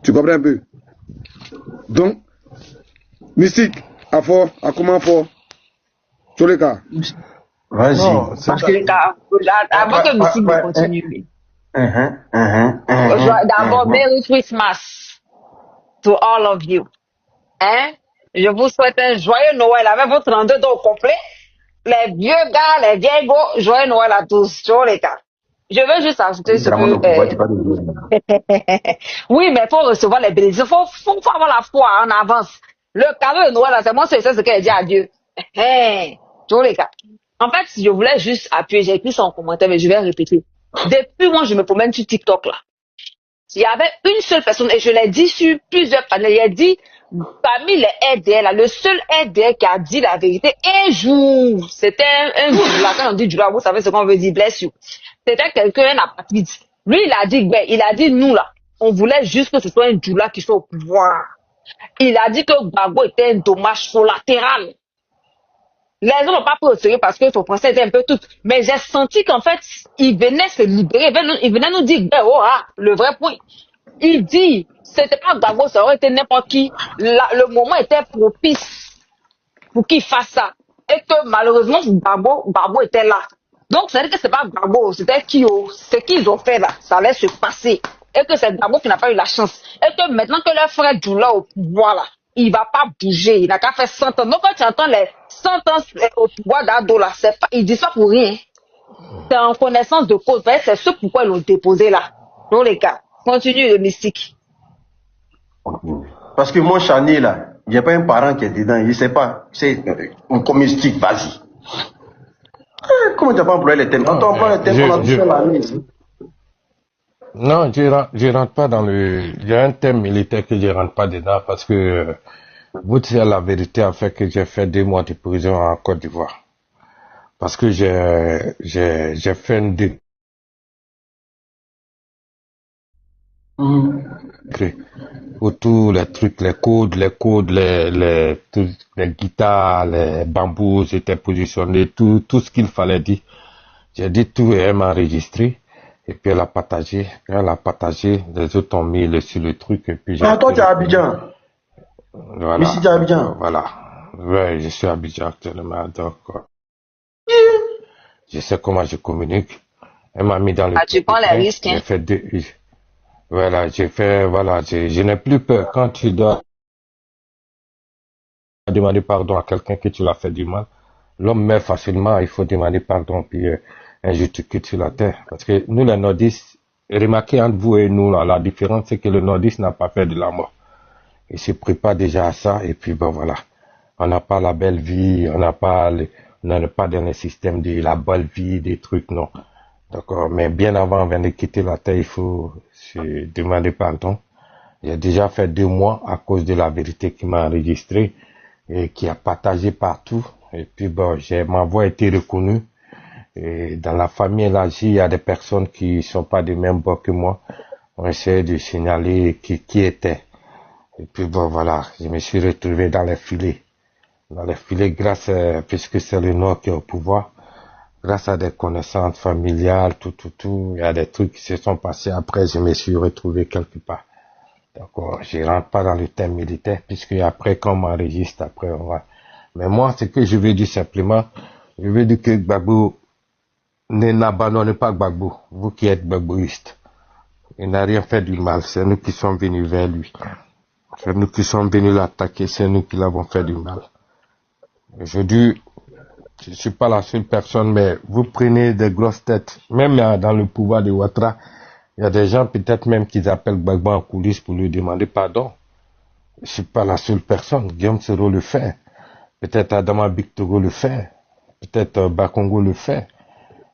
Tu comprends un peu? Donc, Mystique, à fort, à comment fort? Sur les cas. Vas-y. Non, c'est Parce que avant que Mystique ne continue, d'abord, Merry Christmas to all of you. Hein? Je vous souhaite un joyeux Noël avec vos 32 au complet. Les vieux gars, les vieilles go, joyeux Noël à tous. Sur les cas. Je veux juste ajouter ce que... Oui, mais il faut recevoir les bénédictions. Faut avoir la foi en avance. Le cadeau de Noël, là, c'est moi, c'est ce qu'elle dit à Dieu. Sur les cas. En fait, je voulais juste appuyer, j'ai écrit son commentaire, mais je vais répéter. Depuis moi, je me promène sur TikTok, là. Il y avait une seule personne, et je l'ai dit sur plusieurs panels, il a dit, parmi les RDL, là, le seul RDL qui a dit la vérité, un jour, c'était un jour, là, quand on dit du vous savez ce qu'on veut dire, bless you. C'était quelqu'un, un apatride. Lui, il a dit, nous, là, on voulait juste que ce soit un Djoula qui soit au pouvoir. Il a dit que Gbagbo était un dommage collatéral. Les gens n'ont pas pris au sérieux parce que son procès était un peu tout. Mais j'ai senti qu'en fait, il venait se libérer, il venait nous dire, le vrai point. Il dit, c'était pas Gbagbo, ça aurait été n'importe qui. Le moment était propice pour qu'il fasse ça. Et que malheureusement, Gbagbo était là. Donc, ça veut dire que c'est pas Gbagbo, c'était Kyo. Ce qu'ils ont fait là, ça allait se passer. Et que c'est Gbagbo qui n'a pas eu la chance. Et que maintenant que leur frère Djoula au pouvoir là, il va pas bouger. Il n'a qu'à faire 100 ans. Donc, quand tu entends les 100 ans au pouvoir d'Ado là, ils disent ça pour rien. C'est en connaissance de cause. C'est ce pourquoi ils l'ont déposé là. Donc, les gars, continue le mystique. Parce que mon Chani là, il n'y a pas un parent qui est dedans, il ne sait pas. C'est un mystique, vas-y. Comment tu n'as pas employé les thèmes? Quand on emploie les thèmes, on a fait la mise. Non, je rentre pas dans le... Il y a un thème militaire que je rentre pas dedans parce que vous dire la vérité a fait que j'ai fait 2 mois de prison en Côte d'Ivoire. Parce que j'ai fait une autour les trucs, les codes, les guitares, les bambous étaient positionnés, tout ce qu'il fallait dire. J'ai dit tout et elle m'a enregistré. Et puis elle a partagé. Quand elle a partagé, les autres ont mis sur le truc. Et puis toi tu es à Abidjan. Voilà. Ici tu es à Abidjan. Voilà. Ouais, je suis à Abidjan actuellement. Donc, je sais comment je communique. Elle m'a mis dans le... tu prends les risques, hein? J'ai fait 2... Voilà, je n'ai plus peur. Quand tu dois demander pardon à quelqu'un que tu l'as fait du mal, l'homme meurt facilement, il faut demander pardon, puis un jour tu quittes sur la terre. Parce que nous, les nordistes, remarquez entre vous et nous, là, la différence, c'est que le nordiste n'a pas fait de la mort. Il se prépare déjà à ça, et puis bon, voilà. On n'a pas la belle vie, on n'est pas dans le système de la belle vie, des trucs, non. D'accord, mais bien avant de quitter la terre, il faut se demander pardon. J'ai déjà fait 2 mois à cause de la vérité qui m'a enregistré et qui a partagé partout. Et puis bon, ma voix a été reconnue. Et dans la famille élargie, il y a des personnes qui sont pas du même bord que moi. On essaie de signaler qui était. Et puis bon, voilà, je me suis retrouvé dans les filets. Dans les filets grâce, puisque c'est le Nord qui est au pouvoir. Grâce à des connaissances familiales, tout, il y a des trucs qui se sont passés. Après, je me suis retrouvé quelque part. D'accord, je rentre pas dans le thème militaire, puisque après, quand on m'enregistre, après, on va. Mais moi, ce que je veux dire simplement, je veux dire que Gbagbo n'abandonnez pas Gbagbo, vous qui êtes gbagboïste. Il n'a rien fait du mal, c'est nous qui sommes venus vers lui. C'est nous qui sommes venus l'attaquer, c'est nous qui l'avons fait du mal. Aujourd'hui, je ne suis pas la seule personne, mais vous prenez des grosses têtes. Même dans le pouvoir de Ouattara, il y a des gens peut-être même qui appellent Gbagbo en coulisses pour lui demander pardon. Je ne suis pas la seule personne. Guillaume Soro le fait. Peut-être Adama Bictoro le fait. Peut-être Bakongo le fait.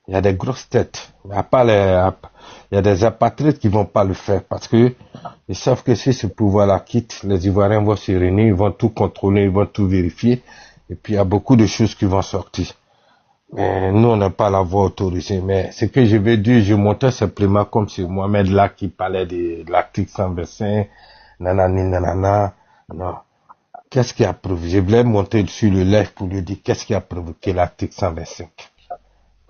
Il y a des grosses têtes. Il y a des apatrides qui vont pas le faire parce que ils savent que si ce pouvoir-là quitte, les Ivoiriens vont se réunir, ils vont tout contrôler, ils vont tout vérifier. Et puis, il y a beaucoup de choses qui vont sortir. Mais nous, on n'a pas la voix autorisée. Mais ce que je veux dire, je montais simplement comme c'est Mohamed là qui parlait de l'article 125, nanani, nanana. Non. Qu'est-ce qui a provoqué? Je voulais monter sur le live pour lui dire qu'est-ce qui a provoqué l'article 125.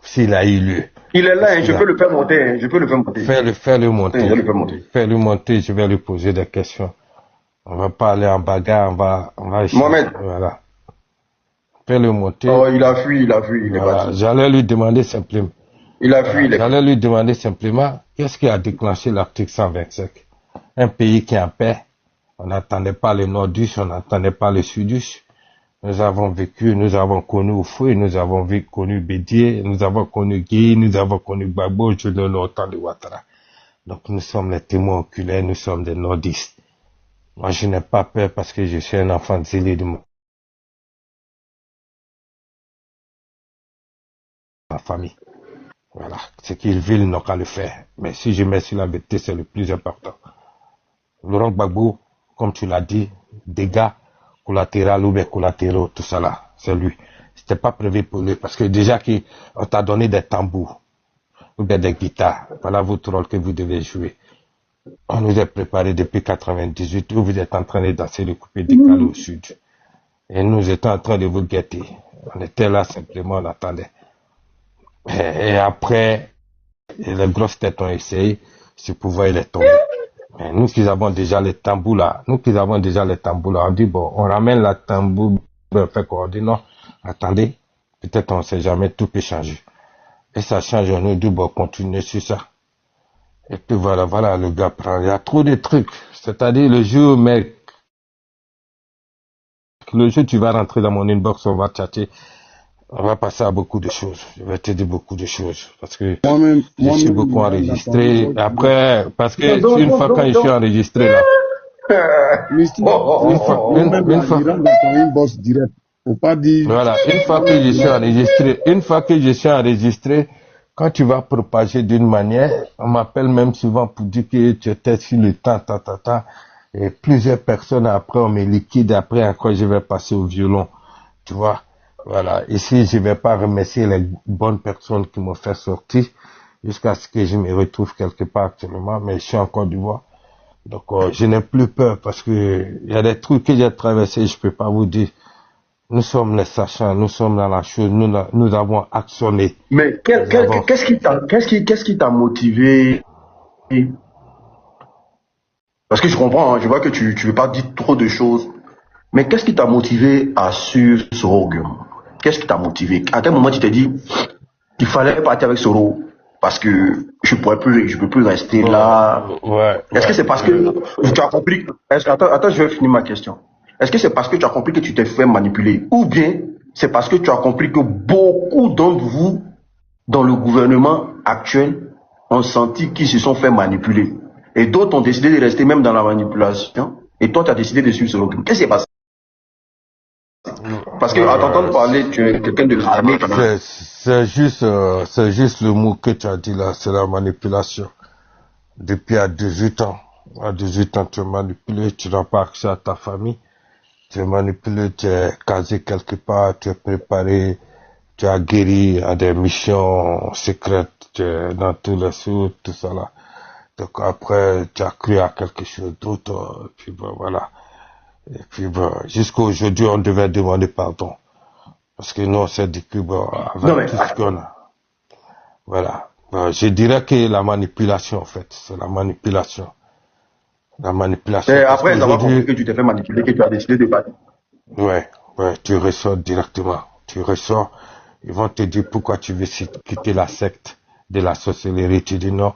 s'il a eu lieu. Il est là, Parce hein, je qu'il peux a... le faire monter. Hein, je peux le faire monter. Fais-le Je vais monter. le faire monter. Fais-le monter, je vais lui poser des questions. On va pas aller en bagarre, on va échanger. Mohamed. Voilà. Fais-le monter. Oh, il a fui, il est Voilà. parti. J'allais lui demander simplement. Il a fui, il est parti. J'allais lui demander simplement qu'est-ce qui a déclenché l'article 125. Un pays qui est en paix. On n'attendait pas le Nordus, on n'attendait pas le Sudus. Nous avons vécu, nous avons connu Oufoué, nous avons connu Bédié, nous avons connu Guy, nous avons connu Gbagbo, je donne autant de Ouattara. Donc nous sommes les témoins oculaires, nous sommes des nordistes. Moi je n'ai pas peur parce que je suis un enfant zélé de ma famille. Voilà, ce qu'ils veulent, ils n'ont qu'à le faire. Mais si je mets sur la vérité, c'est le plus important. Laurent Gbagbo, comme tu l'as dit, dégâts collatéraux ou bien collatéraux, tout ça là, c'est lui. C'était pas prévu pour lui parce que déjà qu'on t'a donné des tambours ou bien des guitares. Voilà votre rôle que vous devez jouer. On nous a préparé depuis 98 où vous êtes en train de danser le coupé décalé au sud. Et nous étions en train de vous guetter. On était là simplement, on attendait. Et après, les grosses têtes ont essayé, ce pouvoir il est tombé. Mais nous qui avons déjà les tambours là, on dit bon, on ramène la tambour, fait qu'on dit non, attendez, peut-être on ne sait jamais, tout peut changer. Et ça change, on nous dit bon, continuez sur ça. Et puis voilà, le gars prend, il y a trop de trucs. C'est-à-dire le jour, mec, le jour tu vas rentrer dans mon inbox, on va chatter, on va passer à beaucoup de choses. Je vais te dire beaucoup de choses. Parce que je suis beaucoup enregistré. Après, parce que une fois quand je suis enregistré là. Mystique, une fois, dans ton inbox direct. Faut pas dire. Voilà, une fois que je suis enregistré, quand tu vas propager d'une manière, on m'appelle même souvent pour dire que tu étais sur le temps, et plusieurs personnes après, on me liquide, après encore je vais passer au violon. Tu vois? Voilà, ici je vais pas remercier les bonnes personnes qui m'ont fait sortir jusqu'à ce que je me retrouve quelque part actuellement, mais je suis en Côte d'Ivoire. Donc je n'ai plus peur parce que il y a des trucs que j'ai traversés, je peux pas vous dire. Nous sommes les sachants, nous sommes dans la chose, nous avons actionné. Mais qu'est-ce qui t'a motivé? Parce que je comprends, hein, je vois que tu veux pas dire trop de choses. Mais qu'est-ce qui t'a motivé à suivre Soro Guem? Qu'est-ce qui t'a motivé? À quel moment tu t'es dit qu'il fallait partir avec Soro parce que je peux plus rester là? Est-ce que c'est parce que tu as compris? Attends, je vais finir ma question. Est-ce que c'est parce que tu as compris que tu t'es fait manipuler? Ou bien c'est parce que tu as compris que beaucoup d'entre vous dans le gouvernement actuel ont senti qu'ils se sont fait manipuler et d'autres ont décidé de rester même dans la manipulation et toi tu as décidé de suivre Soro Guem? Qu'est-ce qui s'est passé? Parce que à t'entendre parler, tu es quelqu'un de l'armée. C'est juste le mot que tu as dit là, c'est la manipulation. Depuis à 18 ans. À 18 ans, tu es manipulé, tu n'as pas accès à ta famille. Tu es manipulé, tu es casé quelque part, tu es préparé, tu as guéri à des missions secrètes, tu es dans tous les sous, tout ça là. Donc après, tu as cru à quelque chose d'autre, puis bon, voilà. Et puis bon, jusqu'à aujourd'hui, on devait demander pardon. Parce que nous, on s'est dit que bon, avec tout ce qu'on a. Voilà. Bon, je dirais que la manipulation, en fait, c'est la manipulation. La manipulation. Et après avoir compris que tu t'es fait manipuler, que tu as décidé de partir. Ouais, tu ressors directement. Tu ressors, ils vont te dire pourquoi tu veux quitter la secte de la sorcellerie. Tu dis non.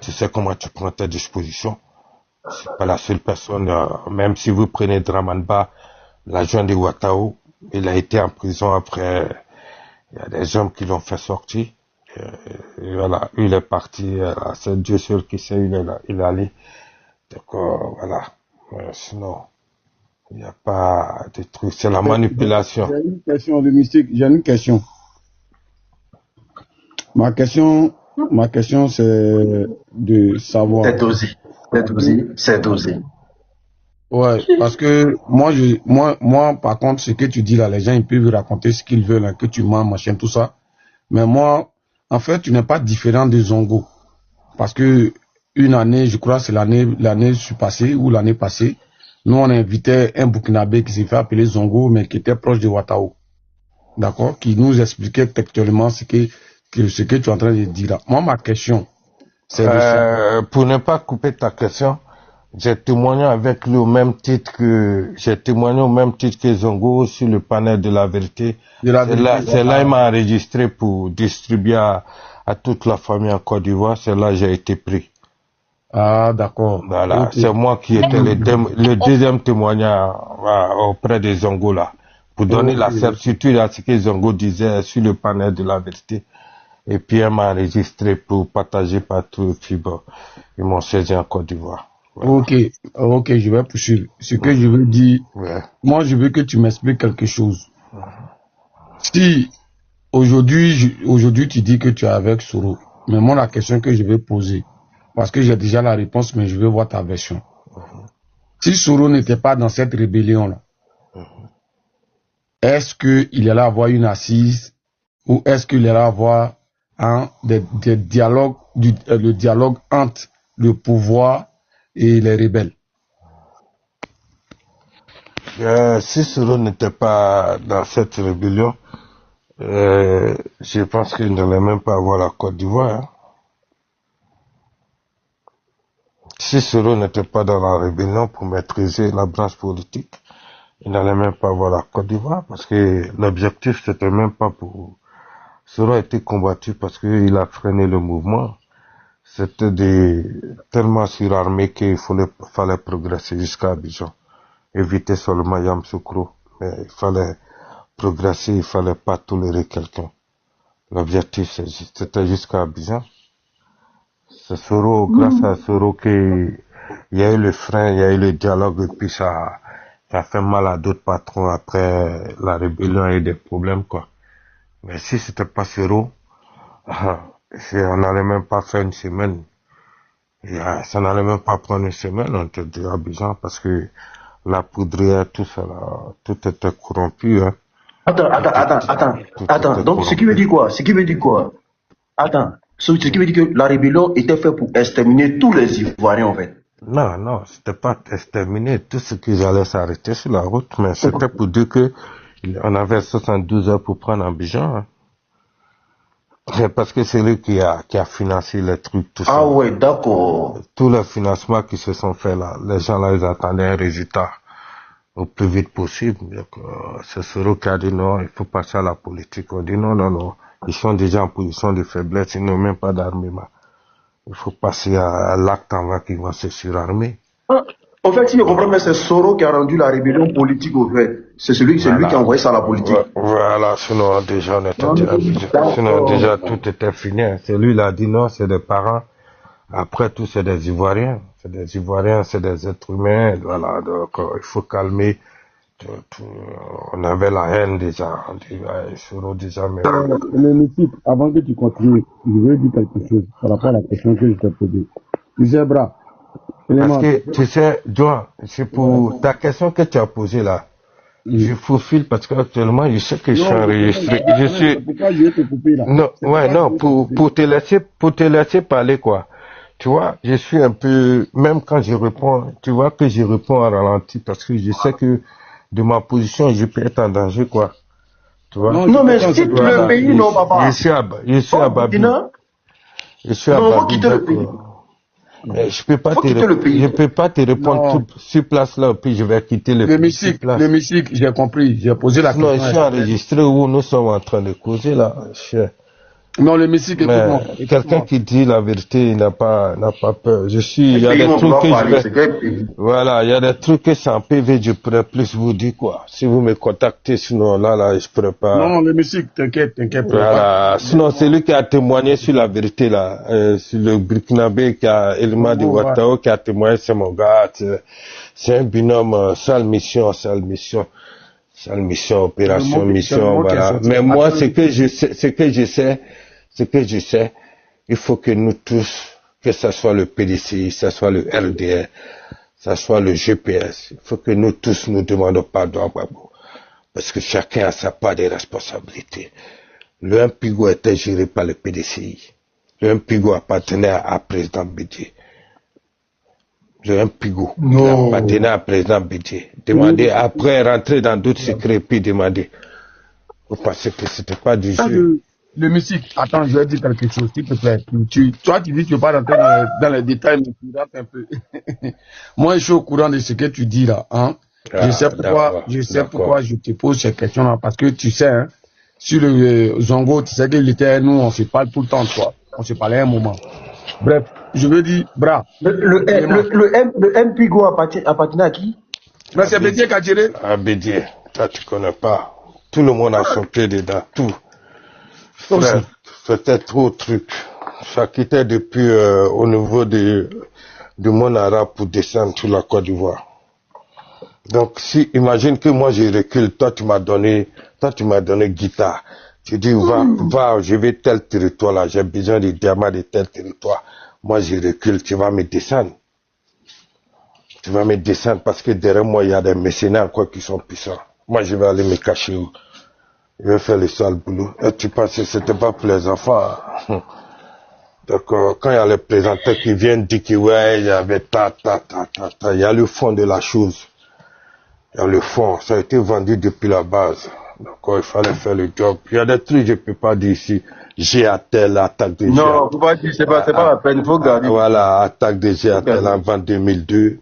Tu sais comment tu prends tes dispositions. C'est pas la seule personne, même si vous prenez Dramanba, l'agent de Ouattao, il a été en prison après, il y a des hommes qui l'ont fait sortir. Et voilà, il est parti, c'est Dieu seul qui sait où il est allé. Donc voilà, sinon, il n'y a pas de truc, c'est la manipulation. J'ai une question de Mystique, j'ai une question. Ma question, c'est de savoir. C'est dosé. Ouais, parce que moi, par contre, ce que tu dis là, les gens, ils peuvent raconter ce qu'ils veulent, hein, que tu mens, machin, tout ça. Mais moi, en fait, tu n'es pas différent de Zongo. Parce que une année, je crois, c'est l'année passée ou l'année passée, Nous, on invitait un Burkinabé qui s'est fait appeler Zongo, mais qui était proche de Ouattao. D'accord? Qui nous expliquait textuellement ce que tu es en train de dire là. Moi, ma question, c'est de ça. Pour ne pas couper ta question, j'ai témoigné avec lui au même titre que Zongo sur le panel de la vérité. C'est là il m'a enregistré pour distribuer à toute la famille en Côte d'Ivoire. C'est là que j'ai été pris. Ah, d'accord. Voilà, Okay. c'est moi qui étais le deuxième témoignage auprès des Zongo là, pour donner la certitude à ce que Zongo disait sur le panel de la vérité. Et puis elle m'a enregistré pour partager partout. Et puis bon, ils m'ont saisi en Côte d'Ivoire. Voilà. Ok, je vais poursuivre. Ce que je veux dire, moi je veux que tu m'expliques quelque chose. Si aujourd'hui tu dis que tu es avec Soro, mais moi la question que je vais poser, parce que j'ai déjà la réponse, mais je veux voir ta version. Si Soro n'était pas dans cette rébellion-là, est-ce qu'il allait avoir une assise ou est-ce qu'il allait avoir des dialogues, le dialogue entre le pouvoir et les rebelles? Si Soro n'était pas dans cette rébellion, je pense qu'il n'allait même pas avoir la Côte d'Ivoire. Hein. Si Soro n'était pas dans la rébellion pour maîtriser la branche politique, il n'allait même pas avoir la Côte d'Ivoire parce que l'objectif c'était même pas pour... Soro a été combattu parce qu'il a freiné le mouvement. C'était tellement surarmé qu'il fallait progresser jusqu'à Abidjan. Éviter seulement Yamoussoukro. Mais il fallait progresser, il fallait pas tolérer quelqu'un. L'objectif c'était jusqu'à Abidjan. C'est Soro, grâce à Soro qu'il y a eu le frein, il y a eu le dialogue et puis ça fait mal à d'autres patrons après la rébellion et des problèmes quoi. Mais si c'était pas Soro, on n'allait même pas faire une semaine. Ça n'allait même pas prendre une semaine, on était déjà à Abidjan parce que la poudrière, tout ça là, tout était corrompu. Hein. Attends. Donc ce qui veut dire quoi? Attends. Ce qui veut dire que la rébellion était faite pour exterminer tous les Ivoiriens en fait. Non, c'était pas exterminé. Tout ce qu'ils allaient s'arrêter sur la route, mais c'était pour dire que on avait 72 heures pour prendre Abidjan. Hein. C'est parce que c'est lui qui a financé les trucs, tout ça. Ah ouais, d'accord. Tous les financements qui se sont faits là, les gens là, ils attendaient un résultat au plus vite possible. Donc, c'est Soro qui a dit non, il faut passer à la politique. On dit non. Ils sont déjà en position de faiblesse, ils n'ont même pas d'armement. Il faut passer à l'acte avant qu'ils vont se surarmer. En fait, si je comprends bien, c'est Soro qui a rendu la rébellion politique au fait. C'est lui qui a envoyé ça à la politique. Voilà, sinon déjà on était déjà tout était fini. C'est lui qui a dit non, c'est des parents. Après tout, c'est des Ivoiriens. C'est des Ivoiriens, c'est des êtres humains. Voilà, donc il faut calmer. On avait la haine déjà. Soro déjà. Mais... avant que tu continues, je veux dire quelque chose par rapport à la question que je t'ai posée. Zebra. Parce que, tu sais, John, c'est pour ta question que tu as posée là. Je faufile parce qu'actuellement, je sais que je suis enregistré. Pourquoi je vais te couper là? Non, pour te laisser parler quoi. Tu vois, je suis un peu, même quand je réponds, tu vois que je réponds en ralenti parce que je sais que de ma position, je peux être en danger quoi. Tu vois? Non, mais quitte le pays, non, papa. Je suis à Babi. Je suis à Babi. Mais je peux pas te répondre sur place là, puis je vais quitter l'hémicycle, j'ai compris, j'ai posé la question. Non, je suis enregistré où nous sommes en train de causer là. Non, l'hémicycle est tout bon. Quelqu'un qui dit la vérité, il n'a pas peur. Il y a des trucs il y a des trucs que sans PV, je pourrais plus vous dire quoi. Si vous me contactez, sinon là, je pourrais pas. Non, l'hémicycle, t'inquiète. Voilà. Sinon, c'est lui qui a témoigné sur la vérité là, sur le Burkinabé qui a Elma de Ouattao qui a témoigné, c'est mon gars. C'est un binôme, sale mission, opération, mission, voilà. Mais moi, ce que je sais, il faut que nous tous, que ce soit le PDCI, que ce soit le RDR, que ce soit le GPS, il faut que nous tous nous demandons pardon à Gbagbo. Parce que chacun a sa part de responsabilité. Le Mpigo était géré par le PDCI. Le Mpigo appartenait à président Bédié. le Mpigo, qui Non. appartenait à président Bédié. Demander, après rentrer dans d'autres secrets, puis demander. Vous pensez que c'était pas du Ah, jeu? le mystique, attends, je vais dire quelque chose, s'il te plaît. Toi, tu dis que tu ne veux pas rentrer dans les détails, mais tu rates un peu. Moi, je suis au courant de ce que tu dis là. Hein? Ah, Je sais pourquoi je te pose ces questions-là. Parce que tu sais, hein, sur le Zongo, tu sais qu'il était, nous, on se parle tout le temps, toi. On se parlait un moment. Bref, je veux dire, bras. Le Mpigo appartenait à qui? Mais c'est Bédié qui a tiré. Ah, Bédié, ça tu connais pas. Tout le monde a son pied dedans, tout. Frère, c'était trop truc. Ça quittait depuis au niveau du monde arabe pour descendre sur la Côte d'Ivoire. Donc, si, imagine que moi je recule, toi tu m'as donné guitare. Tu dis, va, je vais tel territoire là, j'ai besoin de diamants de tel territoire. Moi je recule, tu vas me descendre. Tu vas me descendre parce que derrière moi il y a des mécénats quoi qui sont puissants. Moi je vais aller me cacher où? Je vais faire le sale boulot. Et tu penses que c'était pas pour les enfants. Hein? Donc, quand il y a les présentateurs qui viennent dire que ouais, il y avait il y a le fond de la chose. Il y a le fond. Ça a été vendu depuis la base. Donc, il fallait faire le job. Il y a des trucs que je peux pas dire ici. GATEL, attaque de GATEL. Non, faut pas dire, c'est pas la peine, il faut garder. Voilà, attaque de GATEL avant 2002.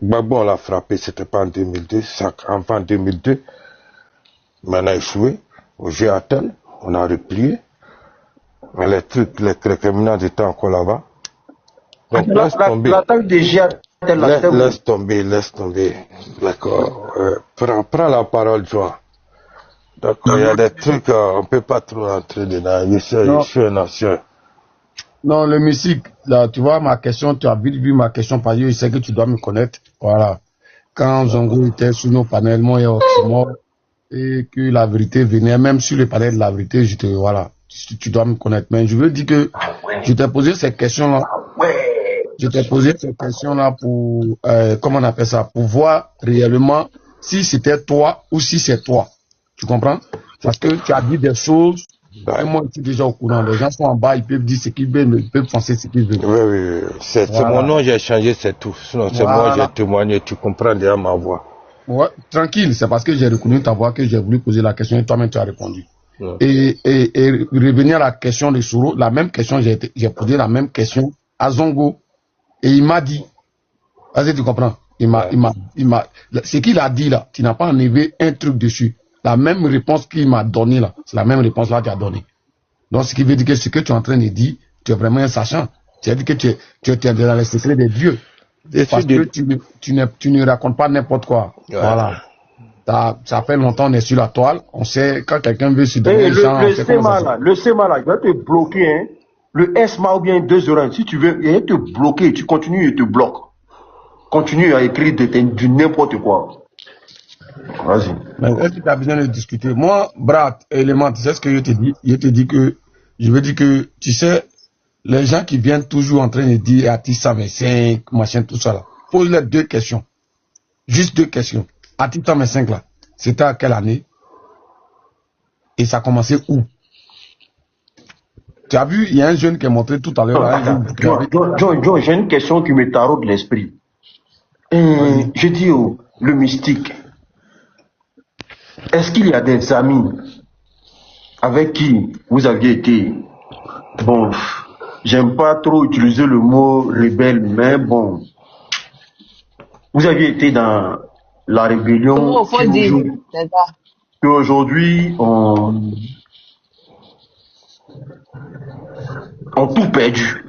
Gbagbo, on l'a frappé, c'était pas en 2002, c'est avant 2002. Maintenant, échoué. Au GATEL, on a replié. Mais les trucs, les criminels étaient encore là-bas. Donc, laisse tomber. L'attaque de GATEL, laisse tomber. D'accord. Prends la parole, Joan. Donc, il y a des trucs, on peut pas trop entrer dedans. Je suis un ancien. Non, le musique, là, tu vois, ma question, tu as vite vu ma question parce que je sais que tu dois me connaître. Voilà. Quand Zongo était sur nos panels, moi et Oxymore, et que la vérité venait, même sur le panel de la vérité, voilà, tu dois me connaître. Mais je veux dire que je t'ai posé ces questions-là. Je t'ai posé ces questions-là pour, comment on appelle ça, pour voir réellement si c'était toi ou si c'est toi. Tu comprends? Parce que tu as dit des choses, et moi je suis déjà au courant. Les gens sont en bas, ils peuvent dire ce qu'ils veulent, ils peuvent penser ce qu'ils veulent. Oui. C'est mon nom, j'ai changé, c'est tout. Sinon, c'est moi, j'ai témoigné, tu comprends déjà ma voix. Ouais, tranquille, c'est parce que j'ai reconnu ta voix que j'ai voulu poser la question et toi-même tu as répondu. Ouais. Et revenir à la question de Soro, la même question, j'ai posé la même question à Zongo et il m'a dit, vas-y, tu comprends, ce qu'il a dit là, tu n'as pas enlevé un truc dessus. La même réponse qu'il m'a donnée là, c'est la même réponse là qu'il a donnée. Donc ce qui veut dire que ce que tu es en train de dire, tu es vraiment un sachant. Tu as dit que tu es dans les secrets des dieux. Parce que tu ne racontes pas n'importe quoi. Ouais. Voilà. Ça fait longtemps qu'on est sur la toile. On sait quand quelqu'un veut se donner le SEMA là, il va te bloquer. Hein. Le ESMA ou bien 2 oranges, si tu veux, il va te bloquer. Tu continues, il te bloque. Continue à écrire du n'importe quoi. Vas-y. Est-ce que tu as besoin de discuter? Moi, Brad, élément, tu sais ce que je te dis? Je te dis que, je veux dire que, tu sais, les gens qui viennent toujours en train de dire artiste 125, machin, tout ça là, pose-les 2 questions. Juste 2 questions. Artiste 125 là, c'était à quelle année? Et ça a commencé où? Tu as vu, il y a un jeune qui est montré tout à l'heure. John, j'ai une question qui me taraude l'esprit. Je dis le mystique. Est-ce qu'il y a des amis avec qui vous aviez été, bon, j'aime pas trop utiliser le mot rebelle, mais bon, vous aviez été dans la rébellion qu'aujourd'hui on tout perdu,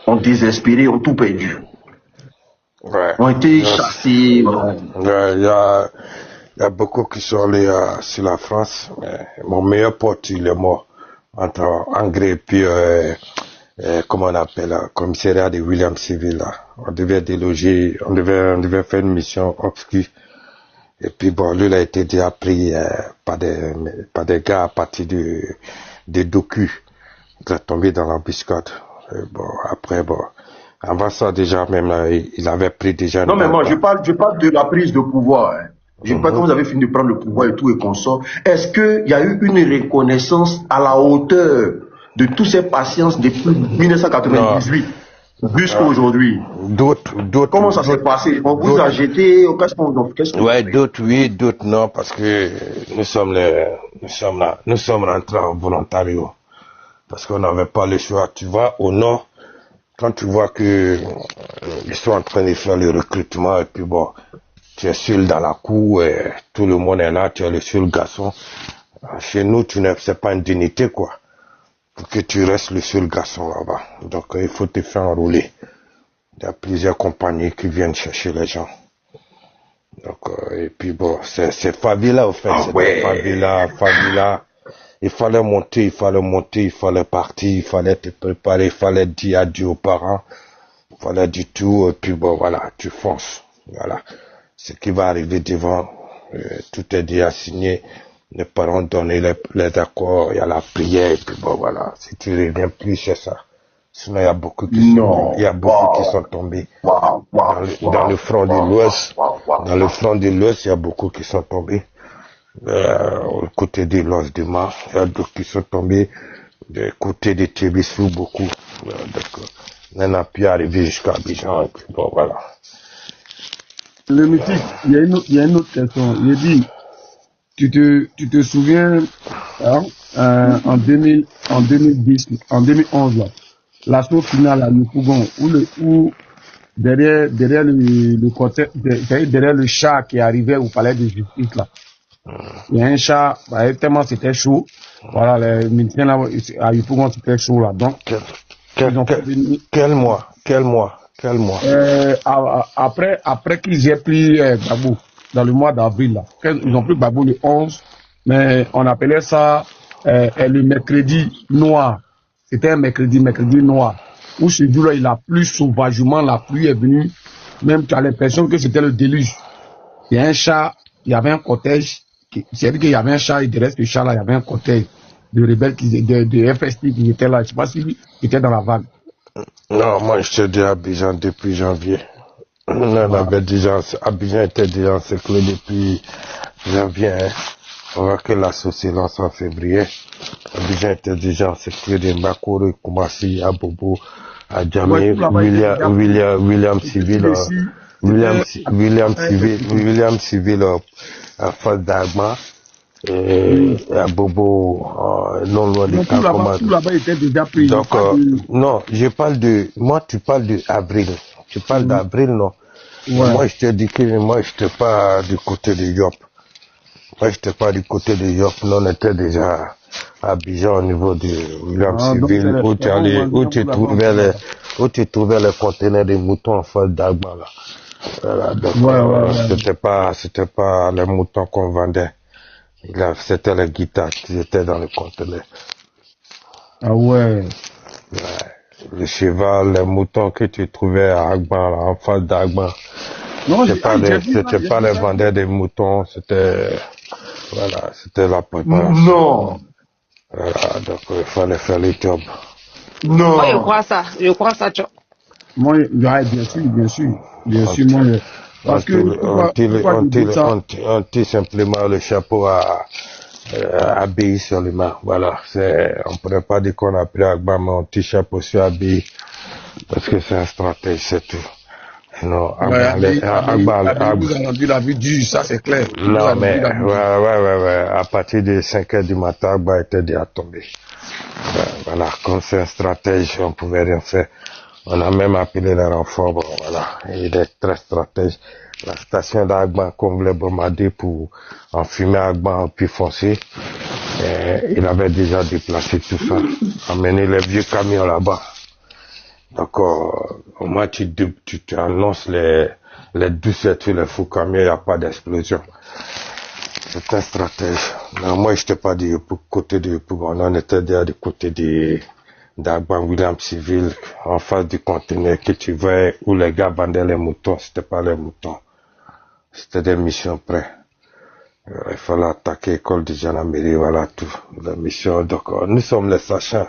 on désespéré, on tout perdu. Ouais. On été chassés. Il y a beaucoup qui sont allés sur la France. Mais mon meilleur pote, il est mort entre Angré et puis, comment on appelle, commissariat de William Civil. Là. On devait déloger, on devait faire une mission obscure. Et puis bon, lui, il a été déjà pris par des gars à partir de Doku. Il est tombé dans l'embuscade. Bon, après, bon. Avant ça, déjà, même, il avait pris déjà... Non, mais moi, je parle de la prise de pouvoir. Hein. Je ne sais pas quand vous avez fini de prendre le pouvoir et tout et qu'on sort. Est-ce qu'il y a eu une reconnaissance à la hauteur de toutes ces patiences depuis 1998? Jusqu'à aujourd'hui. D'autres, Comment ça s'est passé? On vous a jeté, qu'est-ce qu'on ouais, d'autres oui, d'autres non, parce que nous sommes rentrés en volontariat. Parce qu'on n'avait pas le choix. Tu vois, au nord, quand tu vois que ils sont en train de faire le recrutement, et puis bon, tu es seul dans la cour, et tout le monde est là, tu es le seul garçon. Chez nous, c'est pas une dignité, quoi. Pour que tu restes le seul garçon là-bas. Donc, il faut te faire enrôler. Il y a plusieurs compagnies qui viennent chercher les gens. Donc, et puis bon, c'est favela, au fait. Ah ouais. Favela. Il fallait monter, il fallait partir, il fallait te préparer, il fallait dire adieu aux parents. Il fallait dire tout, et puis bon, voilà, tu fonces. Voilà. Ce qui va arriver devant, tout est déjà signé. Les parents donnent les accords, il y a la prière, et puis bon, voilà. Si tu reviens plus, c'est ça. Sinon, il y a beaucoup qui sont tombés. Dans le front de l'Ouest, dans le front de l'Ouest, il y a beaucoup qui sont tombés. Au côté de l'os de Mars, il y a d'autres qui sont tombés. Du côté de Tébissou, beaucoup. Donc, on n'a pu arriver jusqu'à Abidjan, et puis bon, voilà. Le mythique, il y a une autre question. Il dit, tu te souviens, hein, en 2011, là, l'assaut final à Yopougon, où derrière le côté, derrière le char qui arrivait au palais de justice, là, il y a un char, tellement c'était chaud, voilà, les militaires là, à Yopougon, c'était chaud, là, donc, Quel mois? Après qu'ils aient pris Gbagbo, dans le mois d'avril, là, ils ont pris Gbagbo le 11, mais on appelait ça le mercredi noir. C'était un mercredi noir, où ce jour-là, il a plu sauvagement, la pluie est venue, même tu as l'impression que c'était le déluge. Il y a un char, il y avait un cortège, c'est-à-dire qu'il y avait un char, et derrière ce char-là, il y avait un cortège de rebelles, de FST qui étaient là, je ne sais pas s'ils étaient dans la vague. Non, moi je te dis Abidjan depuis janvier. On avait déjà, Abidjan était déjà encerclé depuis janvier. Hein. On voit que la société lance en février. Abidjan était déjà encerclé de Mbakoro, Koumassi, Abobo, Adjamé, William Civil, William Civil en face d'Agma. Et Abobo, non loin des camps commandes. Tout là-bas était déjà pris. Donc, non, moi tu parles de avril. Tu parles d'avril, non? Ouais. Moi je te dis que moi je n'étais pas du côté de Yop. Nous on était déjà à Abidjan au niveau de William Civil, où tu trouvais les conteneurs de moutons en face d'Agma, là. Voilà, donc, c'était pas les moutons qu'on vendait. C'était les guitares qui étaient dans le conteneur. Ah ouais. Le cheval, les moutons que tu trouvais à Agban, en face d'Agban. Non, c'était pas les vendeurs des moutons, c'était la préparation. Non. Voilà, donc il fallait faire le job. Non. Moi, je crois ça, tu vois. Moi, bien sûr, moi, parce on tire simplement le chapeau à Abbey sur les mains. Voilà, on pourrait pas dire qu'on a pris Agba, mais on tire chapeau sur Abbey parce que c'est un stratège, c'est tout. Non, Agba vous a rendu la vie dure, ça c'est clair. Non, mais ouais. À partir de 5h du matin, Agba était déjà tombé. Voilà, comme c'est un stratège, on pouvait rien faire. On a même appelé les renforts, bon, voilà. Il est très stratège. La station d'Agban qu'on voulait bombarder pour enfumer Agban puis foncer. Il avait déjà déplacé tout ça, amené les vieux camions là-bas. Donc, au moins tu annonces les douces et tous les faux camions, il n'y a pas d'explosion. C'est un stratège. Non, moi, je n'étais pas du côté de Yopougon, on était déjà du côté d'Agban William Civil, en face du conteneur que tu vois où les gars vendaient les moutons, c'était pas les moutons. C'était des missions près. Il fallait attaquer l'école de gendarmerie, voilà tout. La mission. Donc, nous sommes les sachants.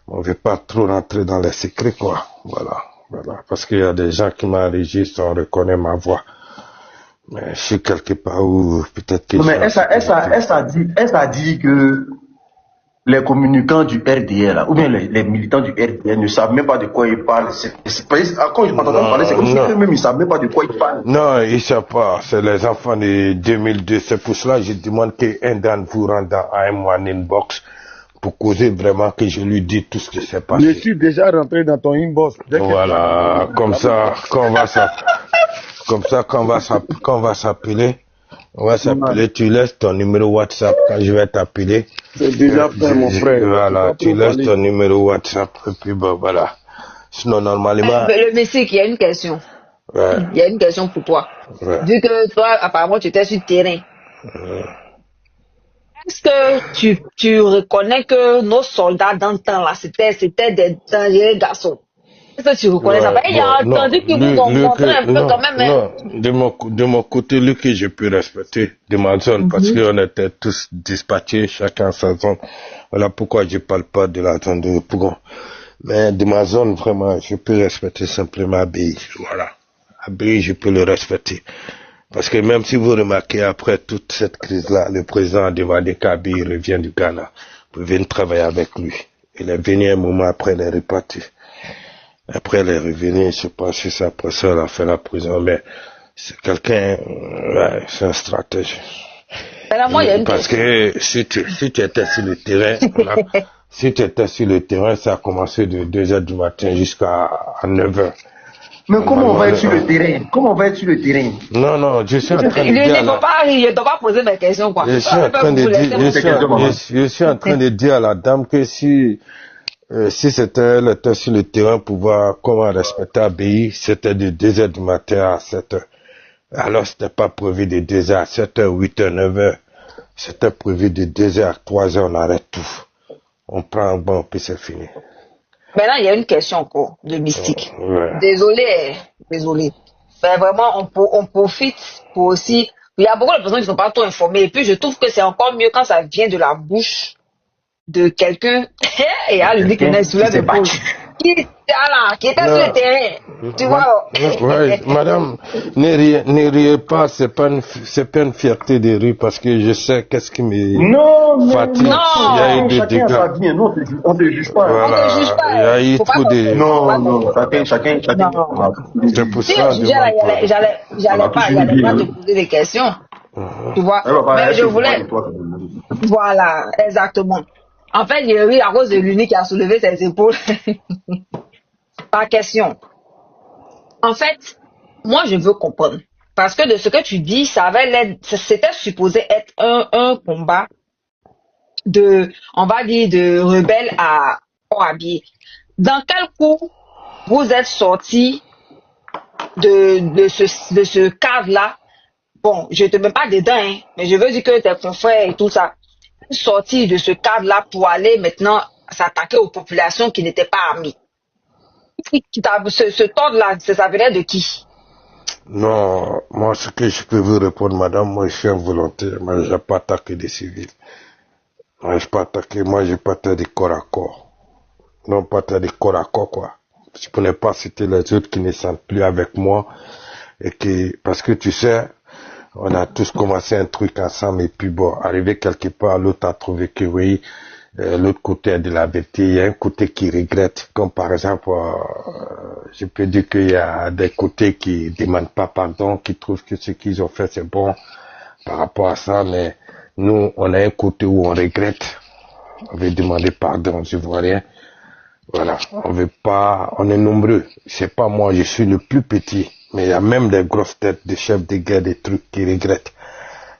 On ne veut pas trop rentrer dans les secrets, quoi. Voilà. Parce qu'il y a des gens qui m'enregistrent, on reconnaît ma voix. Mais je suis quelque part où peut-être que... Non, mais elle a dit que les communicants du RDR, là, ou bien les militants du RDR ne savent même pas de quoi ils parlent. Quand ils m'entendent parler, c'est comme si eux-mêmes ils ne savent même pas de quoi ils parlent. Non, ils ne savent pas. C'est les enfants de 2002. C'est pour cela que je demande qu'un d'entre vous rentre à moi en inbox pour causer vraiment que je lui dise tout ce qui s'est passé. Je suis déjà rentré dans ton inbox. Voilà, comme ça, quand on va s'appeler, tu laisses ton numéro WhatsApp quand je vais t'appeler. C'est déjà fait, mon frère. Voilà, tu laisses ton numéro WhatsApp et puis bon, voilà. Sinon, normalement... Le Messique, il y a une question. Ouais. Il y a une question pour toi. Ouais. Vu que toi, apparemment, tu étais sur le terrain. Est-ce que tu reconnais que nos soldats dans le temps, là, c'était des dangereux garçons? Est-ce que tu reconnais ça? Il y a entendu qu'ils vous ont montré un peu quand même. Non, de mon côté, lui que j'ai pu respecter, de ma zone, parce qu'on était tous dispatchés, chacun sa zone. Voilà pourquoi je parle pas de la zone de Pougon. Mais de ma zone, vraiment, je peux respecter simplement Abéi. Voilà. Abéi, je peux le respecter. Parce que même si vous remarquez, après toute cette crise-là, le président a demandé qu'Abéi revienne du Ghana pour venir travailler avec lui. Il est venu un moment après, il est reparti. Après, elle est revenue, je sais pas si c'est après ça, elle a fait la prison, mais c'est quelqu'un, ouais, c'est un stratège. Parce que si tu étais sur le terrain, si tu étais sur le terrain, ça a commencé de 2h du matin jusqu'à 9h. Mais comment on va être sur le terrain? Comment on va être sur le terrain? Non, je suis en train de dire... Il ne doit pas poser mes questions, quoi. Je suis en train de dire à la dame que si c'était elle était sur le terrain pour voir comment respecter Abéi, c'était de 2h du matin à 7h. Alors, c'était pas prévu de 2h à 7h, 8h, 9h. C'était prévu de 2h à 3h, on arrête tout. On prend un bon, puis c'est fini. Maintenant, il y a une question encore de mystique. Ouais. Désolé. Mais vraiment, on profite pour aussi... Il y a beaucoup de personnes qui ne sont pas trop informées. Et puis, je trouve que c'est encore mieux quand ça vient de la bouche de quelqu'un. Et là, le dit que le soulève de battu. Qui était sur le terrain. Tu vois. Ouais, madame, ne riez pas, c'est pas une fierté de rire parce que je sais qu'est-ce qui me fatigue. Non, il y a eu des dégâts. On ne te juge pas. Voilà, On te juge pas. il y a eu trop de... Non, chacun. C'est pour Si ça je jugeais, j'allais pas te poser des questions. Tu vois. Mais je voulais... Voilà, exactement. En fait, j'ai ri à cause de l'uni qui a soulevé ses épaules. Pas question. En fait, moi, je veux comprendre. Parce que de ce que tu dis, c'était supposé être un combat on va dire, de rebelles à habillés. Dans quel coup vous êtes sortis de ce cadre-là? Bon, je ne te mets pas dedans, hein, mais je veux dire que tes confrères et tout ça, sortis de ce cadre-là pour aller maintenant s'attaquer aux populations qui n'étaient pas armées. Ce tordre-là, ça venait de qui? Non, moi, ce que je peux vous répondre, madame, moi, je suis involontaire. Moi, je n'ai pas attaqué des civils. Moi, je n'ai pas attaqué des corps à corps. Non, pas attaqué des corps à corps, quoi. Je ne pourrais pas citer les autres qui ne sentent plus avec moi. Parce que tu sais, on a tous commencé un truc ensemble et puis bon, arrivé quelque part, l'autre a trouvé que oui, l'autre côté a de la vérité, il y a un côté qui regrette, comme par exemple, je peux dire qu'il y a des côtés qui demandent pas pardon, qui trouvent que ce qu'ils ont fait c'est bon par rapport à ça, mais nous, on a un côté où on regrette, on veut demander pardon aux Ivoiriens, voilà, on veut pas, on est nombreux, c'est pas moi, je suis le plus petit. Mais il y a même des grosses têtes, des chefs de guerre, des trucs qui regrettent.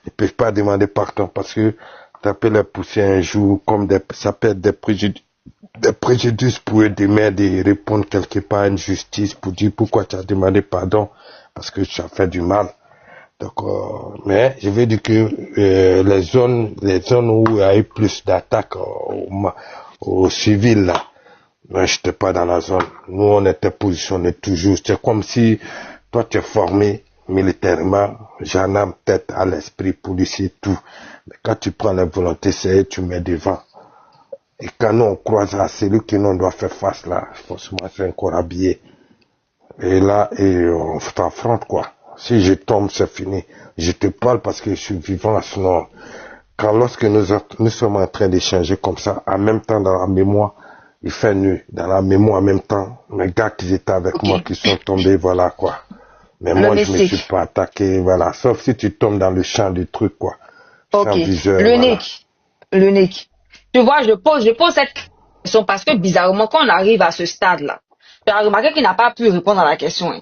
Ils ne peuvent pas demander pardon parce que ça peut les pousser un jour, comme ça peut être des préjudices pour eux demain de répondre quelque part à une justice pour dire pourquoi tu as demandé pardon parce que tu as fait du mal. Donc, mais je veux dire que les zones où il y a eu plus d'attaques aux civils là, moi, je n'étais pas dans la zone. Nous, on était positionnés toujours. C'est comme si toi, tu es formé militairement, gendarme, tête à l'esprit, policier, tout. Mais quand tu prends la volonté, c'est tu mets devant. Et quand nous, on croise à celui qui nous doit faire face, là, forcément, c'est encore habillé. Et là, on t'affronte, quoi. Si je tombe, c'est fini. Je te parle parce que je suis vivant, sinon, quand lorsque nous sommes en train d'échanger comme ça, en même temps dans la mémoire, il fait nuit. Dans la mémoire en même temps, mes gars qui étaient avec moi qui sont tombés, voilà quoi. Mais moi, je me suis pas attaqué, voilà. Sauf si tu tombes dans le champ du truc, quoi. Ok. Viseur, L'unique. Tu vois, je pose cette question parce que bizarrement, quand on arrive à ce stade-là, tu as remarqué qu'il n'a pas pu répondre à la question. Hein.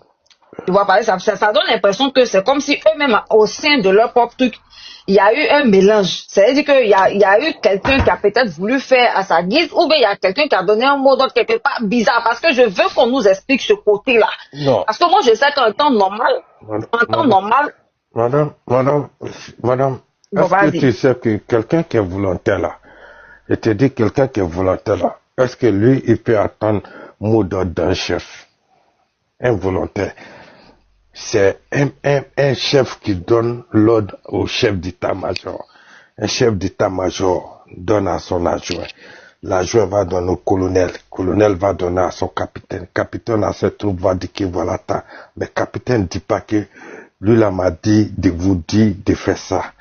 Tu vois, par exemple, ça donne l'impression que c'est comme si eux-mêmes, au sein de leur propre truc, il y a eu un mélange. C'est-à-dire qu'il y a eu quelqu'un qui a peut-être voulu faire à sa guise, ou bien il y a quelqu'un qui a donné un mot d'autre quelque part bizarre, parce que je veux qu'on nous explique ce côté-là. Non. Parce que moi, je sais qu'en temps normal, Madame, bon, est-ce que tu sais que quelqu'un qui est volontaire là, je te dis quelqu'un qui est volontaire là, est-ce que lui, il peut attendre mot d'ordre d'un chef? Un volontaire. C'est un chef qui donne l'ordre au chef d'état-major. Un chef d'état-major donne à son adjoint. L'adjoint va donner au colonel. Le colonel va donner à son capitaine. Le capitaine à ses troupes va dire que voilà, mais le capitaine ne dit pas que lui, là, m'a dit de vous dire de faire ça.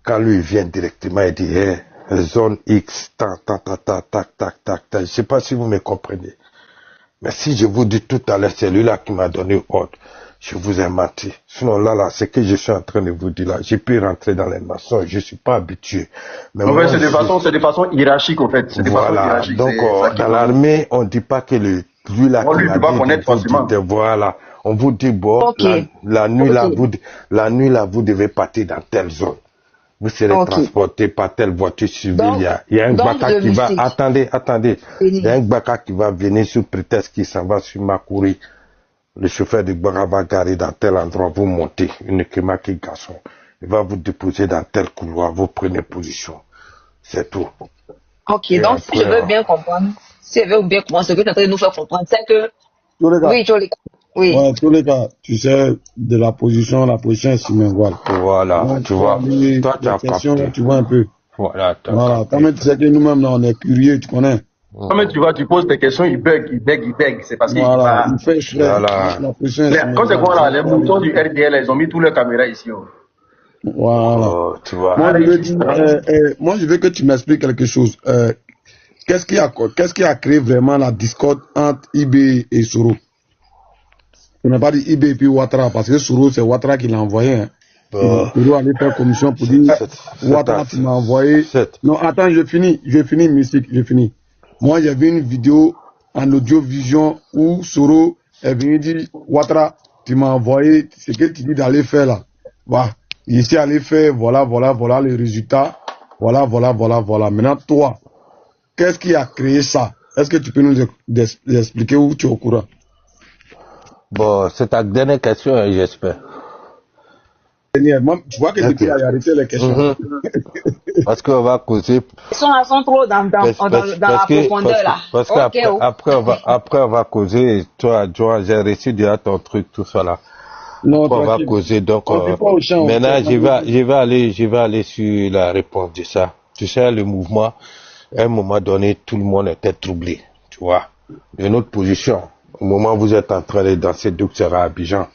Quand lui, il vient directement, il dit, hey, zone X, tac. Je ne sais pas si vous me comprenez. Mais si je vous dis tout à l'heure, c'est lui-là qui m'a donné ordre. Je vous ai menti. Sinon, là, ce que je suis en train de vous dire là, j'ai pu rentrer dans les maçons, je suis pas habitué. Mais en fait, c'est de façon hiérarchique, en fait. Voilà. Donc, dans l'armée, on dit pas que lui là, lui, tu vas connaître forcément. Voilà. On vous dit, bon, okay. la nuit là, vous devez partir dans telle zone. Vous serez transporté par telle voiture civile. Il y a un baka qui va, attendez. Il y a un baka qui va venir sous prétexte qu'il s'en va sur Makuri. Le chauffeur du baka va garer dans tel endroit, vous montez, uniquement qui garçon. Il va vous déposer dans tel couloir, vous prenez position. C'est tout. Ok, et donc après, si je veux bien comprendre, ce que tu es en train de nous faire comprendre, c'est que... Oui, oui. Ouais, tous les cas, tu sais, de la position est Simengual. Voilà, donc, tu vois. Toi, tu as capté. Tu vois un peu. Voilà, quand tu sais que nous-mêmes, là, on est curieux, tu connais. Comme tu vois, tu poses des questions, il bug. C'est parce qu'il il fait cher. Quand c'est quoi là, les moutons du RDL, ils ont mis tous leurs caméras ici. Voilà. Tu vois. Moi, je veux que tu m'expliques quelque chose. Qu'est-ce qui a créé vraiment la discorde entre IB et Soro? On n'a pas dit IB et puis Ouattara, parce que Soro, c'est Ouattara qui l'a envoyé. Hein. Soro allait faire commission pour dire Ouattara, tu m'as envoyé. Non, attends, je finis, musique, je finis. Moi, j'ai vu une vidéo en audio-vision où Soro est venu dire Ouattara, tu m'as envoyé ce que tu dis d'aller faire là. Voilà. Ici, aller faire, voilà les résultats. Voilà. Maintenant, toi, qu'est-ce qui a créé ça? Est-ce que tu peux nous expliquer où tu es au courant? Bon, c'est ta dernière question, j'espère. Moi, tu vois que depuis arrêté les questions. Parce qu'on va causer. Les questions sont trop dans la profondeur là. Parce qu'après on va causer. Toi, j'ai reçu déjà ton truc, tout ça là. Non, on va causer. Donc, maintenant, je vais aller sur la réponse de ça. Tu sais, le mouvement, à un moment donné, tout le monde était troublé. Tu vois. De notre position. Au moment où vous êtes en train de danser, donc sera à Abidjan.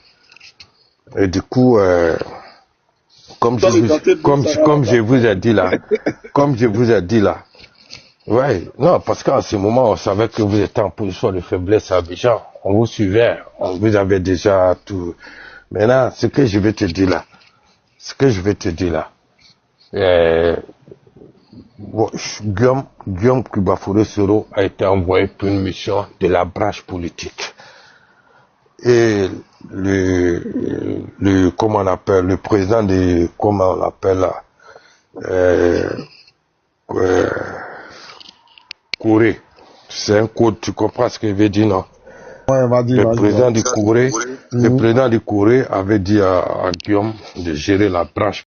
Et du coup, comme je vous ai dit là, ouais, non, parce qu'en ce moment, on savait que vous étiez en position de faiblesse à Abidjan. On vous suivait, vous avez déjà tout. Maintenant, ce que je vais te dire là, Guillaume Kubafouré Soro a été envoyé pour une mission de la branche politique. Et comment on appelle, le président de, comment on l'appelle là, Kouré. C'est un code, tu comprends ce que je veux dire, non? Ouais, le président du Kouré avait dit à Guillaume de gérer la branche